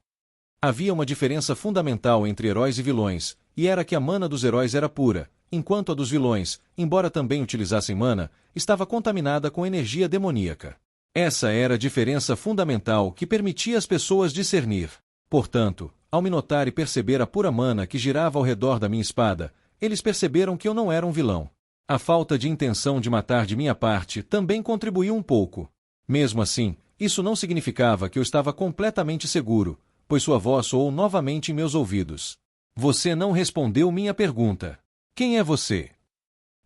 Havia uma diferença fundamental entre heróis e vilões, e era que a mana dos heróis era pura, enquanto a dos vilões, embora também utilizassem mana, estava contaminada com energia demoníaca. Essa era a diferença fundamental que permitia às pessoas discernir. Portanto, ao me notar e perceber a pura mana que girava ao redor da minha espada, eles perceberam que eu não era um vilão. A falta de intenção de matar de minha parte também contribuiu um pouco. Mesmo assim, isso não significava que eu estava completamente seguro, pois sua voz soou novamente em meus ouvidos. Você não respondeu minha pergunta. Quem é você?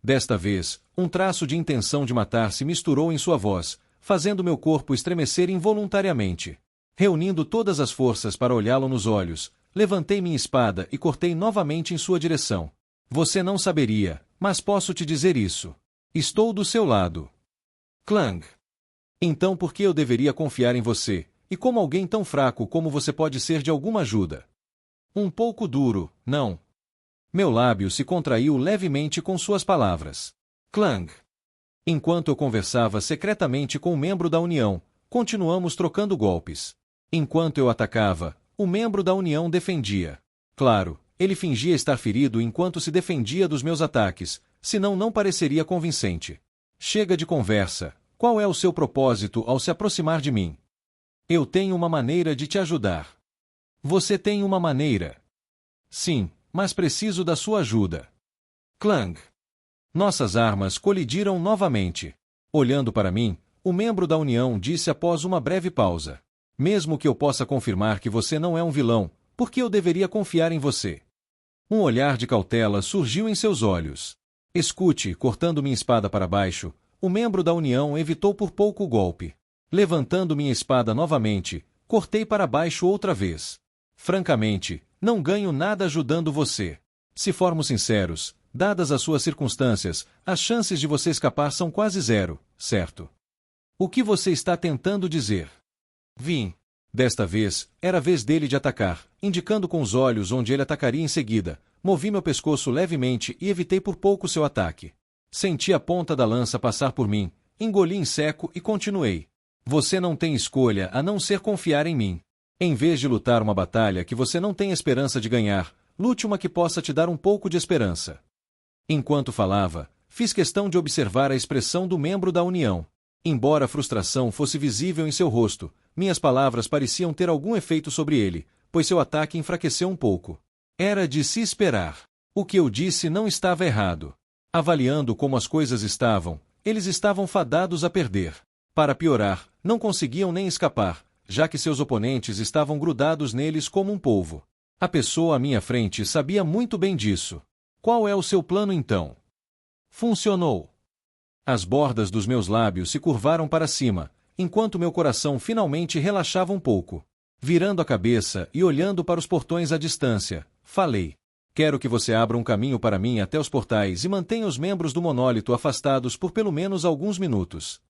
Desta vez, um traço de intenção de matar se misturou em sua voz, fazendo meu corpo estremecer involuntariamente. Reunindo todas as forças para olhá-lo nos olhos, levantei minha espada e cortei novamente em sua direção. Você não saberia, mas posso te dizer isso. Estou do seu lado. Clang. Então por que eu deveria confiar em você, e como alguém tão fraco como você pode ser de alguma ajuda? Um pouco duro, não? Meu lábio se contraiu levemente com suas palavras. Clang. Enquanto eu conversava secretamente com um membro da União, continuamos trocando golpes. Enquanto eu atacava, o membro da União defendia. Claro, ele fingia estar ferido enquanto se defendia dos meus ataques, senão não pareceria convincente. Chega de conversa. Qual é o seu propósito ao se aproximar de mim? Eu tenho uma maneira de te ajudar. Você tem uma maneira? Sim, mas preciso da sua ajuda. Clang. Nossas armas colidiram novamente. Olhando para mim, o membro da União disse após uma breve pausa. Mesmo que eu possa confirmar que você não é um vilão, por que eu deveria confiar em você? Um olhar de cautela surgiu em seus olhos. Escute, cortando minha espada para baixo, o membro da União evitou por pouco o golpe. Levantando minha espada novamente, cortei para baixo outra vez. Francamente, não ganho nada ajudando você. Se formos sinceros, dadas as suas circunstâncias, as chances de você escapar são quase zero, certo? O que você está tentando dizer? Vim. Desta vez, era a vez dele de atacar, indicando com os olhos onde ele atacaria em seguida. Movi meu pescoço levemente e evitei por pouco seu ataque. Senti a ponta da lança passar por mim, engoli em seco e continuei. Você não tem escolha a não ser confiar em mim. Em vez de lutar uma batalha que você não tem esperança de ganhar, lute uma que possa te dar um pouco de esperança. Enquanto falava, fiz questão de observar a expressão do membro da União. Embora a frustração fosse visível em seu rosto, minhas palavras pareciam ter algum efeito sobre ele, pois seu ataque enfraqueceu um pouco. Era de se esperar. O que eu disse não estava errado. Avaliando como as coisas estavam, eles estavam fadados a perder. Para piorar, não conseguiam nem escapar, já que seus oponentes estavam grudados neles como um polvo. A pessoa à minha frente sabia muito bem disso. Qual é o seu plano então? Funcionou. As bordas dos meus lábios se curvaram para cima, enquanto meu coração finalmente relaxava um pouco. Virando a cabeça e olhando para os portões à distância, falei. Quero que você abra um caminho para mim até os portais e mantenha os membros do monólito afastados por pelo menos alguns minutos.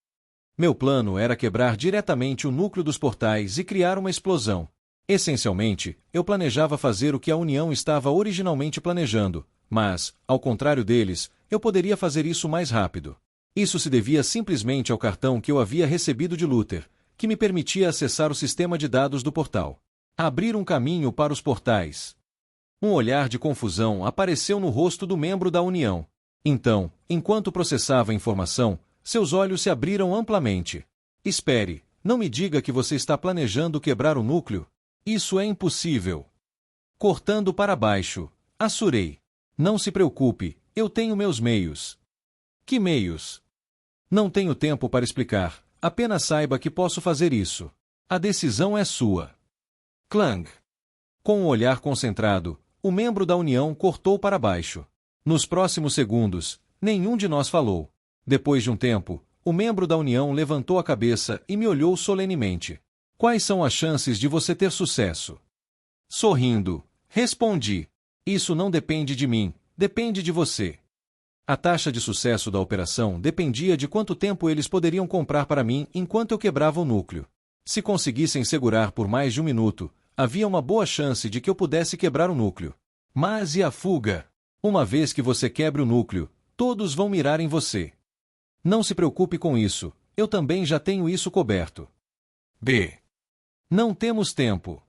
Meu plano era quebrar diretamente o núcleo dos portais e criar uma explosão. Essencialmente, eu planejava fazer o que a União estava originalmente planejando, mas, ao contrário deles, eu poderia fazer isso mais rápido. Isso se devia simplesmente ao cartão que eu havia recebido de Luther, que me permitia acessar o sistema de dados do portal. Abrir um caminho para os portais. Um olhar de confusão apareceu no rosto do membro da União. Então, enquanto processava a informação, seus olhos se abriram amplamente. Espere, não me diga que você está planejando quebrar o núcleo. Isso é impossível. Cortando para baixo, assurei. Não se preocupe, eu tenho meus meios. Que meios? Não tenho tempo para explicar, apenas saiba que posso fazer isso. A decisão é sua. Clang. Com um olhar concentrado, o membro da União cortou para baixo. Nos próximos segundos, nenhum de nós falou. Depois de um tempo, o membro da União levantou a cabeça e me olhou solenemente. Quais são as chances de você ter sucesso? Sorrindo, respondi. Isso não depende de mim, depende de você. A taxa de sucesso da operação dependia de quanto tempo eles poderiam comprar para mim enquanto eu quebrava o núcleo. Se conseguissem segurar por mais de um minuto, havia uma boa chance de que eu pudesse quebrar o núcleo. Mas e a fuga? Uma vez que você quebre o núcleo, todos vão mirar em você. Não se preocupe com isso, eu também já tenho isso coberto. B. Não temos tempo.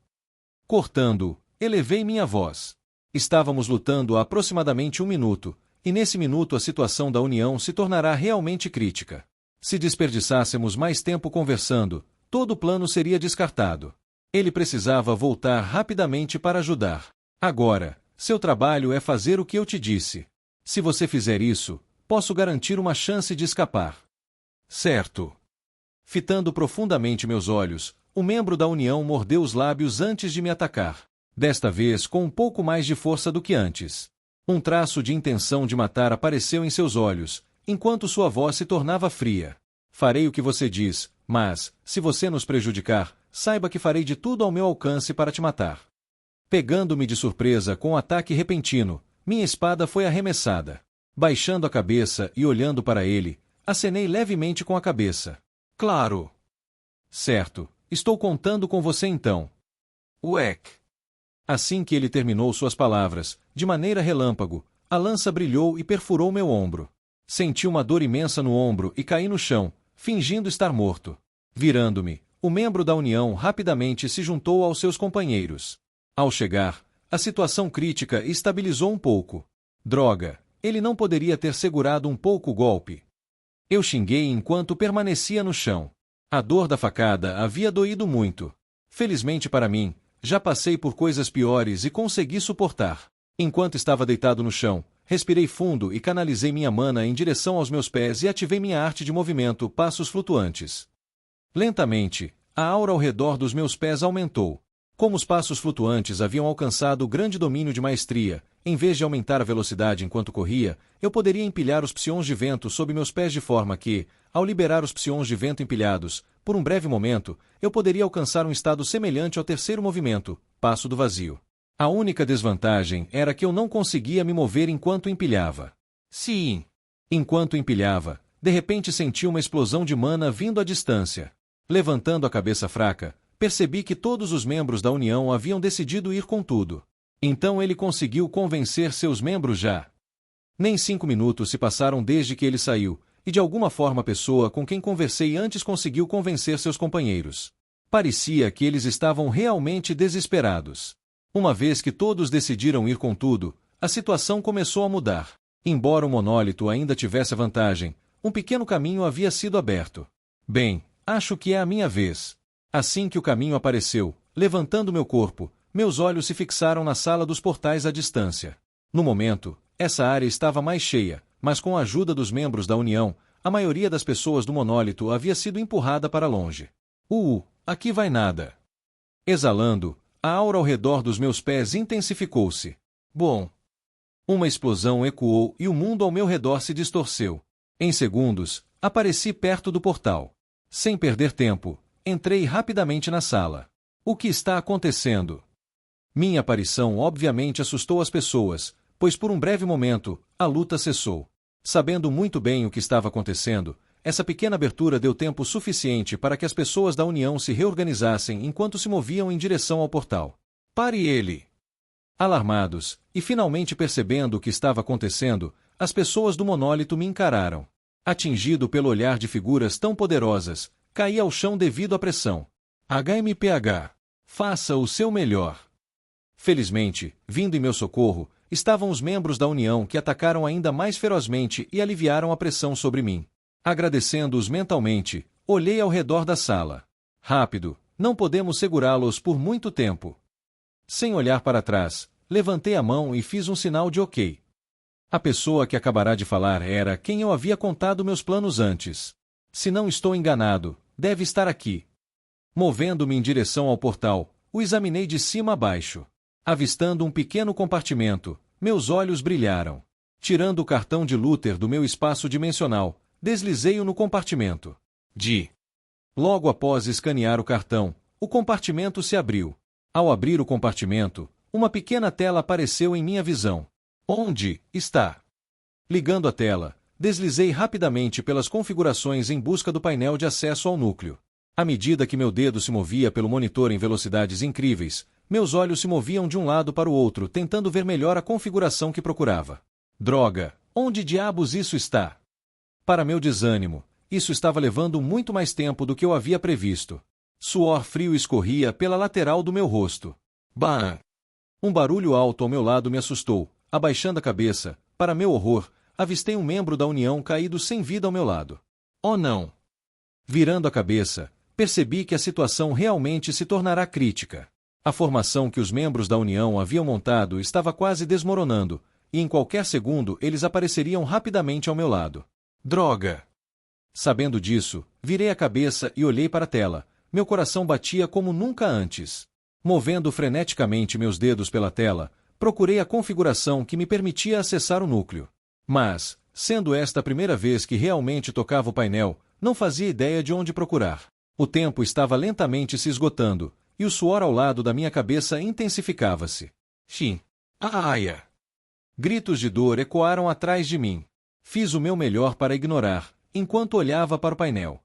Cortando, elevei minha voz. Estávamos lutando há aproximadamente um minuto, e nesse minuto a situação da União se tornará realmente crítica. Se desperdiçássemos mais tempo conversando, todo o plano seria descartado. Ele precisava voltar rapidamente para ajudar. Agora, seu trabalho é fazer o que eu te disse. Se você fizer isso, posso garantir uma chance de escapar. Certo. Fitando profundamente meus olhos, o membro da União mordeu os lábios antes de me atacar. Desta vez com um pouco mais de força do que antes. Um traço de intenção de matar apareceu em seus olhos, enquanto sua voz se tornava fria. Farei o que você diz, mas, se você nos prejudicar, saiba que farei de tudo ao meu alcance para te matar. Pegando-me de surpresa com um ataque repentino, minha espada foi arremessada. Baixando a cabeça e olhando para ele, acenei levemente com a cabeça. Claro. Certo, estou contando com você então. Uec. Assim que ele terminou suas palavras, de maneira relâmpago, a lança brilhou e perfurou meu ombro. Senti uma dor imensa no ombro e caí no chão, fingindo estar morto. Virando-me, o membro da União rapidamente se juntou aos seus companheiros. Ao chegar, a situação crítica estabilizou um pouco. Droga, ele não poderia ter segurado um pouco o golpe. Eu xinguei enquanto permanecia no chão. A dor da facada havia doído muito. Felizmente para mim, já passei por coisas piores e consegui suportar. Enquanto estava deitado no chão, respirei fundo e canalizei minha mana em direção aos meus pés e ativei minha arte de movimento, passos flutuantes. Lentamente, a aura ao redor dos meus pés aumentou. Como os passos flutuantes haviam alcançado grande domínio de maestria, em vez de aumentar a velocidade enquanto corria, eu poderia empilhar os psions de vento sob meus pés de forma que, ao liberar os psions de vento empilhados, por um breve momento, eu poderia alcançar um estado semelhante ao terceiro movimento, passo do vazio. A única desvantagem era que eu não conseguia me mover enquanto empilhava. Sim. Enquanto empilhava, de repente senti uma explosão de mana vindo à distância. Levantando a cabeça fraca, percebi que todos os membros da União haviam decidido ir com tudo. Então ele conseguiu convencer seus membros já. Nem 5 minutos se passaram desde que ele saiu, e de alguma forma a pessoa com quem conversei antes conseguiu convencer seus companheiros. Parecia que eles estavam realmente desesperados. Uma vez que todos decidiram ir com tudo, a situação começou a mudar. Embora o monólito ainda tivesse vantagem, um pequeno caminho havia sido aberto. Bem, acho que é a minha vez. Assim que o caminho apareceu, levantando meu corpo, meus olhos se fixaram na sala dos portais à distância. No momento, essa área estava mais cheia, mas com a ajuda dos membros da União, a maioria das pessoas do monólito havia sido empurrada para longe. Aqui vai nada. Exalando, a aura ao redor dos meus pés intensificou-se. Bom. Uma explosão ecoou e o mundo ao meu redor se distorceu. Em segundos, apareci perto do portal. Sem perder tempo, entrei rapidamente na sala. O que está acontecendo? Minha aparição obviamente assustou as pessoas, pois por um breve momento, a luta cessou. Sabendo muito bem o que estava acontecendo, essa pequena abertura deu tempo suficiente para que as pessoas da União se reorganizassem enquanto se moviam em direção ao portal. Pare ele! Alarmados, e finalmente percebendo o que estava acontecendo, as pessoas do monólito me encararam. Atingido pelo olhar de figuras tão poderosas, caí ao chão devido à pressão. HMPH. Faça o seu melhor. Felizmente, vindo em meu socorro, estavam os membros da União que atacaram ainda mais ferozmente e aliviaram a pressão sobre mim. Agradecendo-os mentalmente, olhei ao redor da sala. Rápido, não podemos segurá-los por muito tempo. Sem olhar para trás, levantei a mão e fiz um sinal de ok. A pessoa que acabará de falar era quem eu havia contado meus planos antes. Se não estou enganado, deve estar aqui. Movendo-me em direção ao portal, o examinei de cima a baixo. Avistando um pequeno compartimento, meus olhos brilharam. Tirando o cartão de Luther do meu espaço dimensional, deslizei-o no compartimento. Logo após escanear o cartão, o compartimento se abriu. Ao abrir o compartimento, uma pequena tela apareceu em minha visão. Onde está? Ligando a tela, deslizei rapidamente pelas configurações em busca do painel de acesso ao núcleo. À medida que meu dedo se movia pelo monitor em velocidades incríveis, meus olhos se moviam de um lado para o outro tentando ver melhor a configuração que procurava. Droga, onde diabos isso está? Para meu desânimo, isso estava levando muito mais tempo do que eu havia previsto. Suor frio escorria pela lateral do meu rosto. Bam! Um barulho alto ao meu lado me assustou. Abaixando a cabeça, para meu horror, avistei um membro da União caído sem vida ao meu lado. Oh não! Virando a cabeça, percebi que a situação realmente se tornará crítica. A formação que os membros da União haviam montado estava quase desmoronando, e em qualquer segundo eles apareceriam rapidamente ao meu lado. Droga! Sabendo disso, virei a cabeça e olhei para a tela. Meu coração batia como nunca antes. Movendo freneticamente meus dedos pela tela, procurei a configuração que me permitia acessar o núcleo. Mas, sendo esta a primeira vez que realmente tocava o painel, não fazia ideia de onde procurar. O tempo estava lentamente se esgotando, e o suor ao lado da minha cabeça intensificava-se. Aia! Gritos de dor ecoaram atrás de mim. Fiz o meu melhor para ignorar, enquanto olhava para o painel.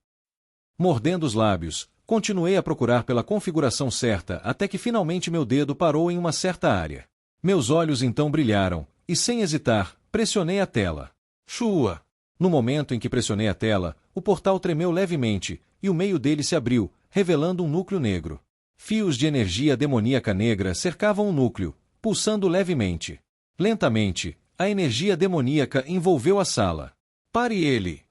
Mordendo os lábios, continuei a procurar pela configuração certa até que finalmente meu dedo parou em uma certa área. Meus olhos então brilharam, e sem hesitar, pressionei a tela. Chua! No momento em que pressionei a tela, o portal tremeu levemente, e o meio dele se abriu, revelando um núcleo negro. Fios de energia demoníaca negra cercavam o núcleo, pulsando levemente. Lentamente, a energia demoníaca envolveu a sala. Pare ele!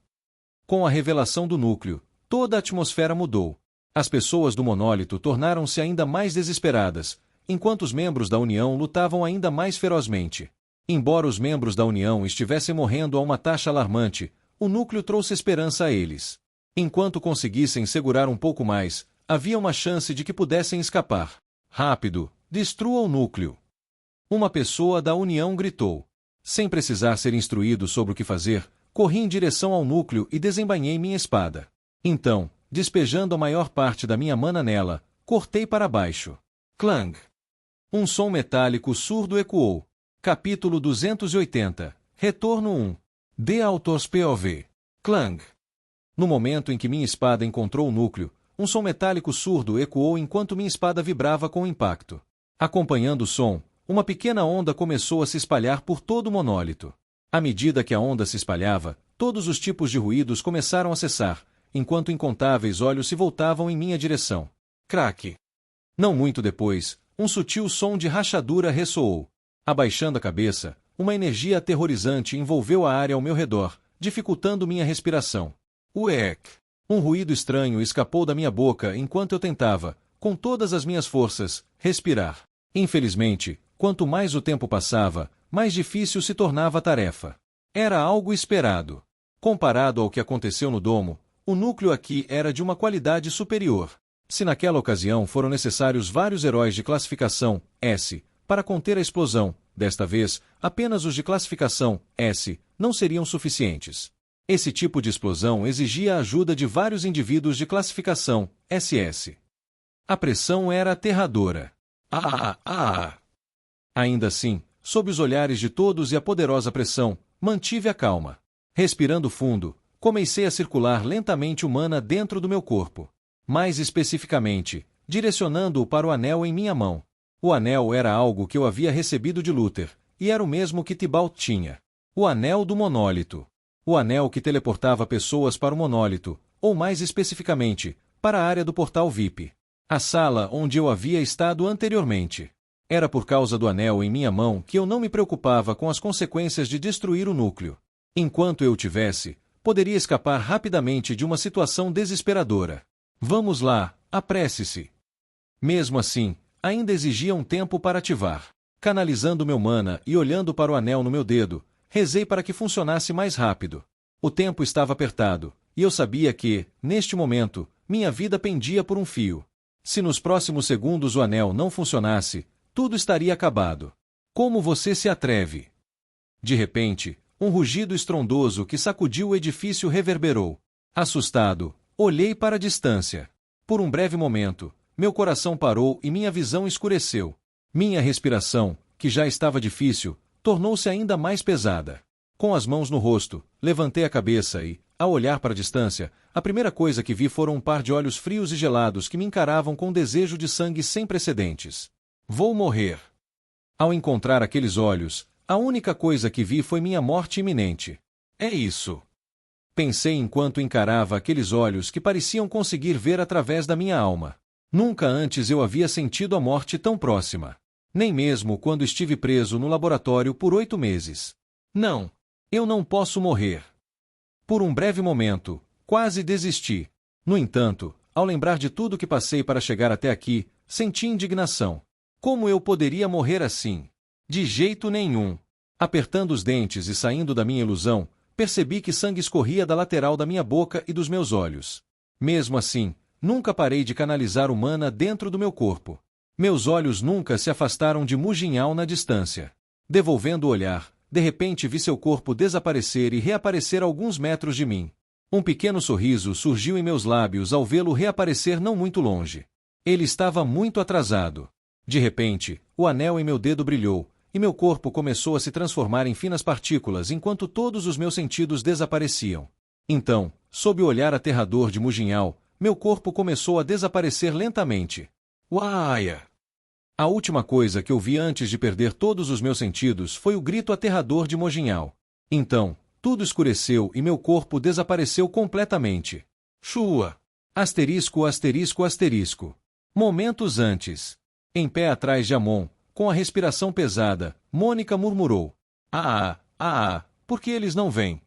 Com a revelação do núcleo, toda a atmosfera mudou. As pessoas do monólito tornaram-se ainda mais desesperadas, enquanto os membros da União lutavam ainda mais ferozmente. Embora os membros da União estivessem morrendo a uma taxa alarmante, o núcleo trouxe esperança a eles. Enquanto conseguissem segurar um pouco mais, havia uma chance de que pudessem escapar. Rápido, destrua o núcleo! Uma pessoa da União gritou. Sem precisar ser instruído sobre o que fazer, corri em direção ao núcleo e desembainhei minha espada. Então, despejando a maior parte da minha mana nela, cortei para baixo. Clang! Um som metálico surdo ecoou. Capítulo 280. Retorno 1. The Author's POV. Clang! No momento em que minha espada encontrou o núcleo, um som metálico surdo ecoou enquanto minha espada vibrava com o impacto. Acompanhando o som, uma pequena onda começou a se espalhar por todo o monólito. À medida que a onda se espalhava, todos os tipos de ruídos começaram a cessar, enquanto incontáveis olhos se voltavam em minha direção. Craque! Não muito depois, um sutil som de rachadura ressoou. Abaixando a cabeça, uma energia aterrorizante envolveu a área ao meu redor, dificultando minha respiração. Uec! Um ruído estranho escapou da minha boca enquanto eu tentava, com todas as minhas forças, respirar. Infelizmente, quanto mais o tempo passava, mais difícil se tornava a tarefa. Era algo esperado. Comparado ao que aconteceu no domo, o núcleo aqui era de uma qualidade superior. Se naquela ocasião foram necessários vários heróis de classificação S para conter a explosão, desta vez, apenas os de classificação S não seriam suficientes. Esse tipo de explosão exigia a ajuda de vários indivíduos de classificação SS. A pressão era aterradora. Ainda assim, sob os olhares de todos e a poderosa pressão, mantive a calma. Respirando fundo, comecei a circular lentamente o mana dentro do meu corpo. Mais especificamente, direcionando-o para o anel em minha mão. O anel era algo que eu havia recebido de Luther, e era o mesmo que Tibalt tinha. O anel do monólito. O anel que teleportava pessoas para o monólito, ou mais especificamente, para a área do portal VIP. A sala onde eu havia estado anteriormente. Era por causa do anel em minha mão que eu não me preocupava com as consequências de destruir o núcleo. Enquanto eu o tivesse, poderia escapar rapidamente de uma situação desesperadora. Vamos lá, apresse-se. Mesmo assim, ainda exigia um tempo para ativar. Canalizando meu mana e olhando para o anel no meu dedo, rezei para que funcionasse mais rápido. O tempo estava apertado, e eu sabia que, neste momento, minha vida pendia por um fio. Se nos próximos segundos o anel não funcionasse, tudo estaria acabado. Como você se atreve? De repente, um rugido estrondoso que sacudiu o edifício reverberou. Assustado, olhei para a distância. Por um breve momento, meu coração parou e minha visão escureceu. Minha respiração, que já estava difícil, tornou-se ainda mais pesada. Com as mãos no rosto, levantei a cabeça e, ao olhar para a distância, a primeira coisa que vi foram um par de olhos frios e gelados que me encaravam com desejo de sangue sem precedentes. Vou morrer. Ao encontrar aqueles olhos, a única coisa que vi foi minha morte iminente. É isso. Pensei enquanto encarava aqueles olhos que pareciam conseguir ver através da minha alma. Nunca antes eu havia sentido a morte tão próxima. Nem mesmo quando estive preso no laboratório por 8 meses. Não. Eu não posso morrer. Por um breve momento, quase desisti. No entanto, ao lembrar de tudo que passei para chegar até aqui, senti indignação. Como eu poderia morrer assim? De jeito nenhum. Apertando os dentes e saindo da minha ilusão, percebi que sangue escorria da lateral da minha boca e dos meus olhos. Mesmo assim, nunca parei de canalizar o mana dentro do meu corpo. Meus olhos nunca se afastaram de Mujinhao na distância. Devolvendo o olhar, de repente vi seu corpo desaparecer e reaparecer a alguns metros de mim. Um pequeno sorriso surgiu em meus lábios ao vê-lo reaparecer não muito longe. Ele estava muito atrasado. De repente, o anel em meu dedo brilhou, e meu corpo começou a se transformar em finas partículas enquanto todos os meus sentidos desapareciam. Então, sob o olhar aterrador de Mujinhao, meu corpo começou a desaparecer lentamente. Uaia! A última coisa que eu vi antes de perder todos os meus sentidos foi o grito aterrador de Mujinhao. Então, tudo escureceu e meu corpo desapareceu completamente. Shua! Asterisco, asterisco, asterisco. Momentos antes. Em pé atrás de Amon, com a respiração pesada, Mônica murmurou. Por que eles não vêm?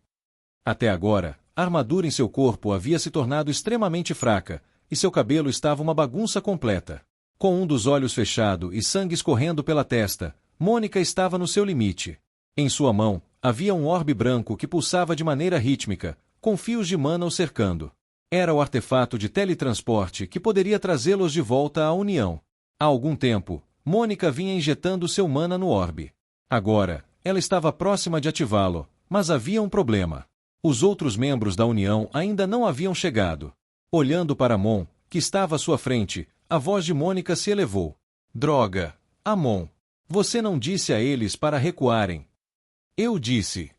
Até agora, a armadura em seu corpo havia se tornado extremamente fraca, e seu cabelo estava uma bagunça completa. Com um dos olhos fechado e sangue escorrendo pela testa, Mônica estava no seu limite. Em sua mão, havia um orbe branco que pulsava de maneira rítmica, com fios de mana o cercando. Era o artefato de teletransporte que poderia trazê-los de volta à União. Há algum tempo, Mônica vinha injetando seu mana no orbe. Agora, ela estava próxima de ativá-lo, mas havia um problema. Os outros membros da União ainda não haviam chegado. Olhando para Amon, que estava à sua frente, a voz de Mônica se elevou. Droga! Amon! Você não disse a eles para recuarem. Eu disse.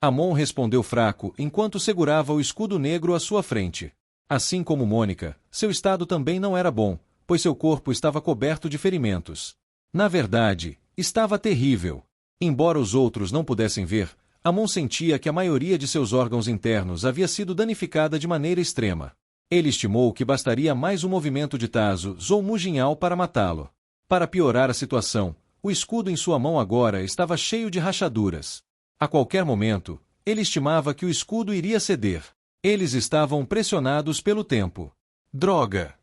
Amon respondeu fraco enquanto segurava o escudo negro à sua frente. Assim como Mônica, seu estado também não era bom, pois seu corpo estava coberto de ferimentos. Na verdade, estava terrível. Embora os outros não pudessem ver, Amon sentia que a maioria de seus órgãos internos havia sido danificada de maneira extrema. Ele estimou que bastaria mais um movimento de Tazos ou Mujinhal para matá-lo. Para piorar a situação, o escudo em sua mão agora estava cheio de rachaduras. A qualquer momento, ele estimava que o escudo iria ceder. Eles estavam pressionados pelo tempo. Droga!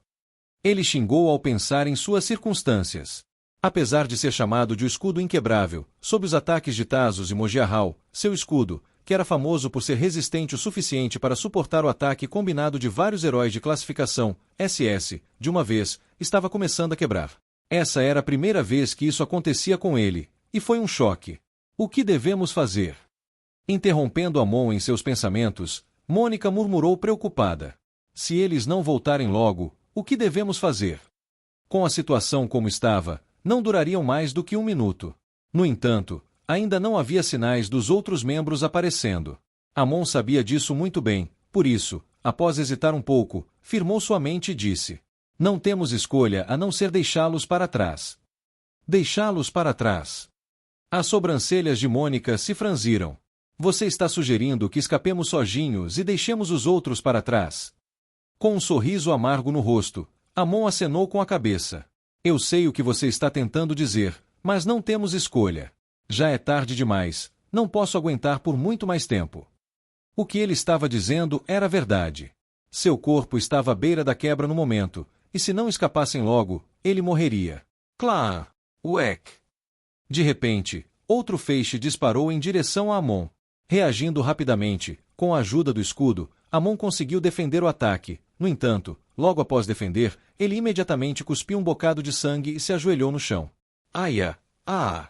Ele xingou ao pensar em suas circunstâncias. Apesar de ser chamado de o escudo inquebrável, sob os ataques de Tazos e Mojiarral, seu escudo, que era famoso por ser resistente o suficiente para suportar o ataque combinado de vários heróis de classificação, SS, de uma vez, estava começando a quebrar. Essa era a primeira vez que isso acontecia com ele, e foi um choque. O que devemos fazer? Interrompendo Amon em seus pensamentos, Mônica murmurou preocupada. Se eles não voltarem logo, o que devemos fazer? Com a situação como estava, não durariam mais do que um minuto. No entanto, ainda não havia sinais dos outros membros aparecendo. Amon sabia disso muito bem, por isso, após hesitar um pouco, firmou sua mente e disse: não temos escolha a não ser deixá-los para trás. Deixá-los para trás. As sobrancelhas de Mônica se franziram. Você está sugerindo que escapemos sozinhos e deixemos os outros para trás? Com um sorriso amargo no rosto, Amon acenou com a cabeça. Eu sei o que você está tentando dizer, mas não temos escolha. Já é tarde demais, não posso aguentar por muito mais tempo. O que ele estava dizendo era verdade. Seu corpo estava à beira da quebra no momento, e se não escapassem logo, ele morreria. Claro! Uec! De repente, outro feixe disparou em direção a Amon. Reagindo rapidamente, com a ajuda do escudo, Amon conseguiu defender o ataque. No entanto, logo após defender, ele imediatamente cuspiu um bocado de sangue e se ajoelhou no chão. Aia! Ah!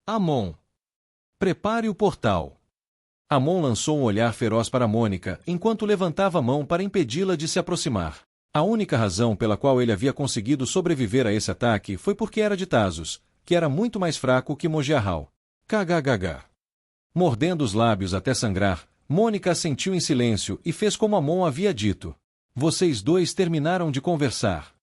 Amon! Prepare o portal! Amon lançou um olhar feroz para Mônica, enquanto levantava a mão para impedi-la de se aproximar. A única razão pela qual ele havia conseguido sobreviver a esse ataque foi porque era de Tazos, que era muito mais fraco que Mojiarral. Kggg. Mordendo os lábios até sangrar, Mônica assentiu em silêncio e fez como Amon havia dito. Vocês dois terminaram de conversar.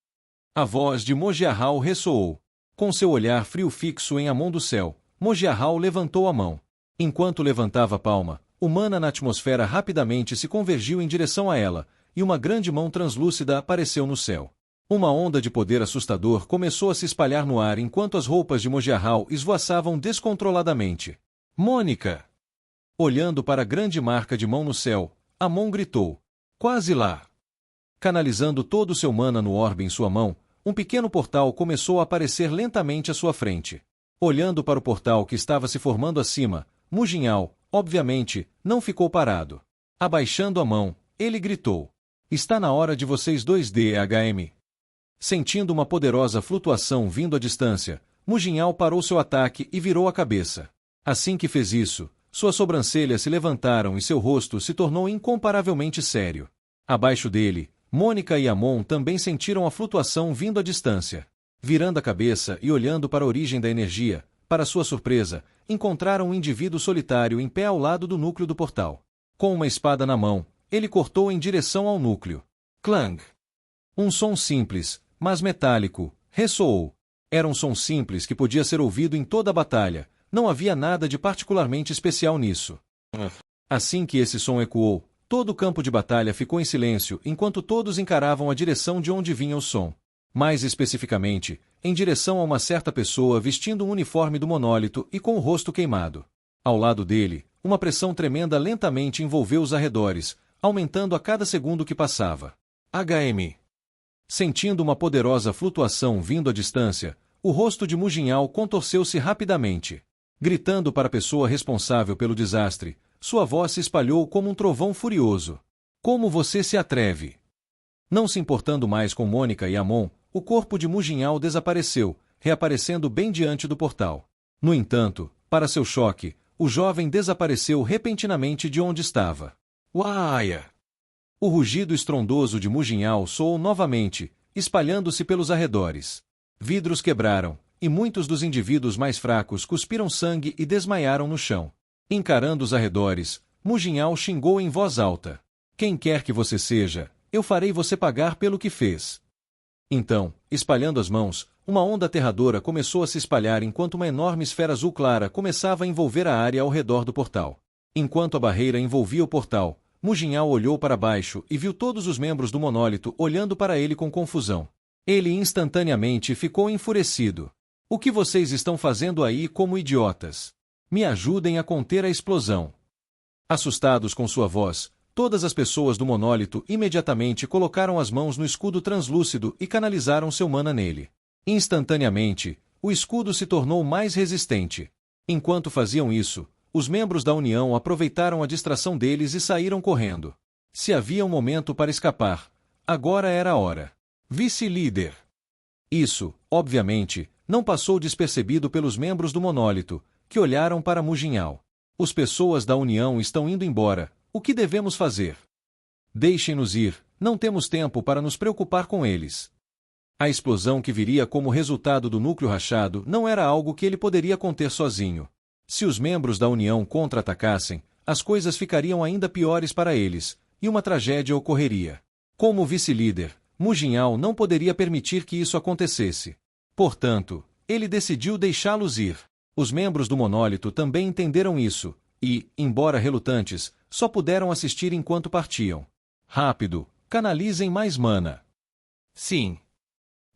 A voz de Mojiarral ressoou. Com seu olhar frio fixo em Amon do céu, Mojiarral levantou a mão. Enquanto levantava a palma, o mana na atmosfera rapidamente se convergiu em direção a ela, e uma grande mão translúcida apareceu no céu. Uma onda de poder assustador começou a se espalhar no ar enquanto as roupas de Mojiarral esvoaçavam descontroladamente. Mônica! Olhando para a grande marca de mão no céu, Amon gritou. Quase lá! Canalizando todo o seu mana no orbe em sua mão, um pequeno portal começou a aparecer lentamente à sua frente. Olhando para o portal que estava se formando acima, Mujinhal, obviamente, não ficou parado. Abaixando a mão, ele gritou. Está na hora de vocês dois DHM. Sentindo uma poderosa flutuação vindo à distância, Mujinhal parou seu ataque e virou a cabeça. Assim que fez isso, suas sobrancelhas se levantaram e seu rosto se tornou incomparavelmente sério. Abaixo dele, Mônica e Amon também sentiram a flutuação vindo à distância. Virando a cabeça e olhando para a origem da energia, para sua surpresa, encontraram um indivíduo solitário em pé ao lado do núcleo do portal. Com uma espada na mão, ele cortou em direção ao núcleo. Clang! Um som simples, mas metálico, ressoou. Era um som simples que podia ser ouvido em toda a batalha, não havia nada de particularmente especial nisso. Assim que esse som ecoou, todo o campo de batalha ficou em silêncio enquanto todos encaravam a direção de onde vinha o som. Mais especificamente, em direção a uma certa pessoa vestindo um uniforme do monólito e com o rosto queimado. Ao lado dele, uma pressão tremenda lentamente envolveu os arredores, aumentando a cada segundo que passava. HM. Sentindo uma poderosa flutuação vindo à distância, o rosto de Mujinhal contorceu-se rapidamente. Gritando para a pessoa responsável pelo desastre, sua voz se espalhou como um trovão furioso. Como você se atreve? Não se importando mais com Mônica e Amon, o corpo de Mujinhal desapareceu, reaparecendo bem diante do portal. No entanto, para seu choque, o jovem desapareceu repentinamente de onde estava. Uaia! O rugido estrondoso de Mujinhal soou novamente, espalhando-se pelos arredores. Vidros quebraram, e muitos dos indivíduos mais fracos cuspiram sangue e desmaiaram no chão. Encarando os arredores, Mujinhal xingou em voz alta. Quem quer que você seja, Eu farei você pagar pelo que fez. Então, espalhando as mãos, uma onda aterradora começou a se espalhar enquanto uma enorme esfera azul clara começava a envolver a área ao redor do portal. Enquanto a barreira envolvia o portal, Mujinhao olhou para baixo e viu todos os membros do monólito olhando para ele com confusão. Ele instantaneamente ficou enfurecido. O que vocês estão fazendo aí como idiotas? Me ajudem a conter a explosão. Assustados com sua voz, todas as pessoas do monólito imediatamente colocaram as mãos no escudo translúcido e canalizaram seu mana nele. Instantaneamente, o escudo se tornou mais resistente. Enquanto faziam isso, os membros da União aproveitaram a distração deles e saíram correndo. Se havia um momento para escapar, agora era a hora. Vice-líder. Isso, obviamente, não passou despercebido pelos membros do monólito, que olharam para Mujinhao. As pessoas da União estão indo embora. O que devemos fazer? Deixem-nos ir, não temos tempo para nos preocupar com eles. A explosão que viria como resultado do núcleo rachado não era algo que ele poderia conter sozinho. Se os membros da União contra-atacassem, as coisas ficariam ainda piores para eles, e uma tragédia ocorreria. Como vice-líder, Mujinhao não poderia permitir que isso acontecesse. Portanto, ele decidiu deixá-los ir. Os membros do monólito também entenderam isso, e, embora relutantes, só puderam assistir enquanto partiam. Rápido, canalizem mais mana. Sim.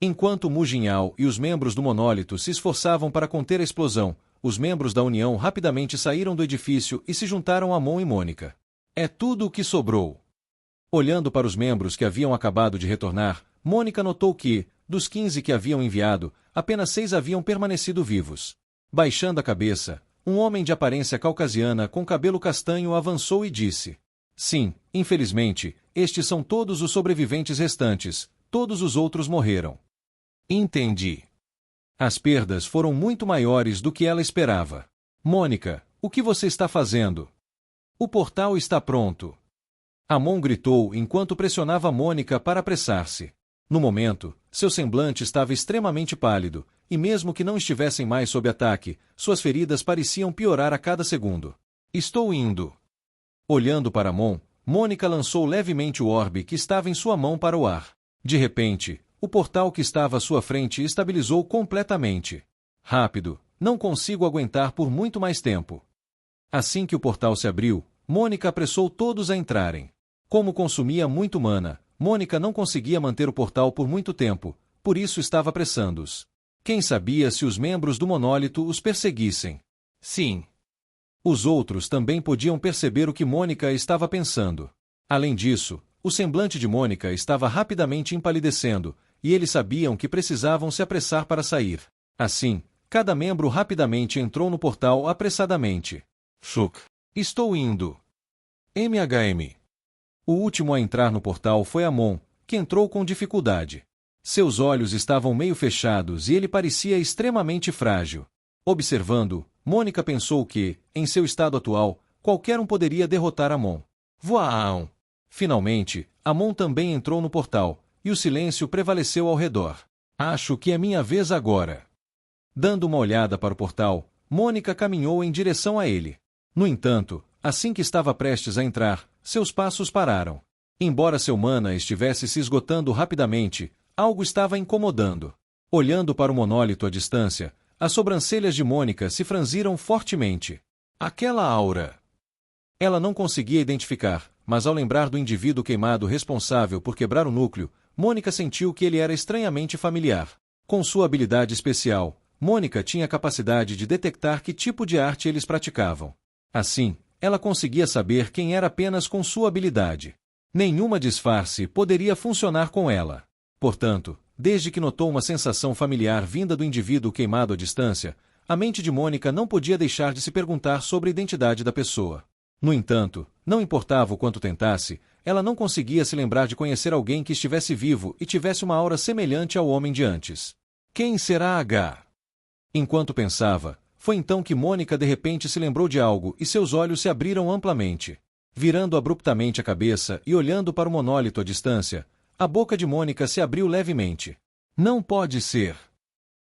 Enquanto Mujinhao e os membros do monólito se esforçavam para conter a explosão, os membros da União rapidamente saíram do edifício e se juntaram a Mon e Mônica. É tudo o que sobrou. Olhando para os membros que haviam acabado de retornar, Mônica notou que, dos 15 que haviam enviado, apenas 6 haviam permanecido vivos. Baixando a cabeça, um homem de aparência caucasiana com cabelo castanho avançou e disse: Sim, infelizmente, estes são todos os sobreviventes restantes, todos os outros morreram. Entendi. As perdas foram muito maiores do que ela esperava. Mônica, o que você está fazendo? O portal está pronto. Amon gritou enquanto pressionava Mônica para apressar-se. No momento, seu semblante estava extremamente pálido, e mesmo que não estivessem mais sob ataque, suas feridas pareciam piorar a cada segundo. Estou indo. Olhando para Amon, Mônica lançou levemente o orbe que estava em sua mão para o ar. De repente, o portal que estava à sua frente estabilizou completamente. Rápido, não consigo aguentar por muito mais tempo. Assim que o portal se abriu, Mônica apressou todos a entrarem. Como consumia muito mana, Mônica não conseguia manter o portal por muito tempo, por isso estava apressando-os. Quem sabia se os membros do monólito os perseguissem? Sim. Os outros também podiam perceber o que Mônica estava pensando. Além disso, o semblante de Mônica estava rapidamente empalidecendo, e eles sabiam que precisavam se apressar para sair. Assim, cada membro rapidamente entrou no portal apressadamente. Shuk. Estou indo. MHM. O último a entrar no portal foi Amon, que entrou com dificuldade. Seus olhos estavam meio fechados e ele parecia extremamente frágil. Observando, Mônica pensou que, em seu estado atual, qualquer um poderia derrotar Amon. Voaam! Finalmente, Amon também entrou no portal, e o silêncio prevaleceu ao redor. Acho que é minha vez agora. Dando uma olhada para o portal, Mônica caminhou em direção a ele. No entanto, assim que estava prestes a entrar, seus passos pararam. Embora seu mana estivesse se esgotando rapidamente, algo estava incomodando. Olhando para o monólito à distância, as sobrancelhas de Mônica se franziram fortemente. Aquela aura. Ela não conseguia identificar, mas ao lembrar do indivíduo queimado responsável por quebrar o núcleo, Mônica sentiu que ele era estranhamente familiar. Com sua habilidade especial, Mônica tinha a capacidade de detectar que tipo de arte eles praticavam. Assim, ela conseguia saber quem era apenas com sua habilidade. Nenhuma disfarce poderia funcionar com ela. Portanto, desde que notou uma sensação familiar vinda do indivíduo queimado à distância, a mente de Mônica não podia deixar de se perguntar sobre a identidade da pessoa. No entanto, não importava o quanto tentasse, ela não conseguia se lembrar de conhecer alguém que estivesse vivo e tivesse uma aura semelhante ao homem de antes. Quem será H? Enquanto pensava, foi então que Mônica de repente se lembrou de algo e seus olhos se abriram amplamente. Virando abruptamente a cabeça e olhando para o monólito à distância, a boca de Mônica se abriu levemente. Não pode ser.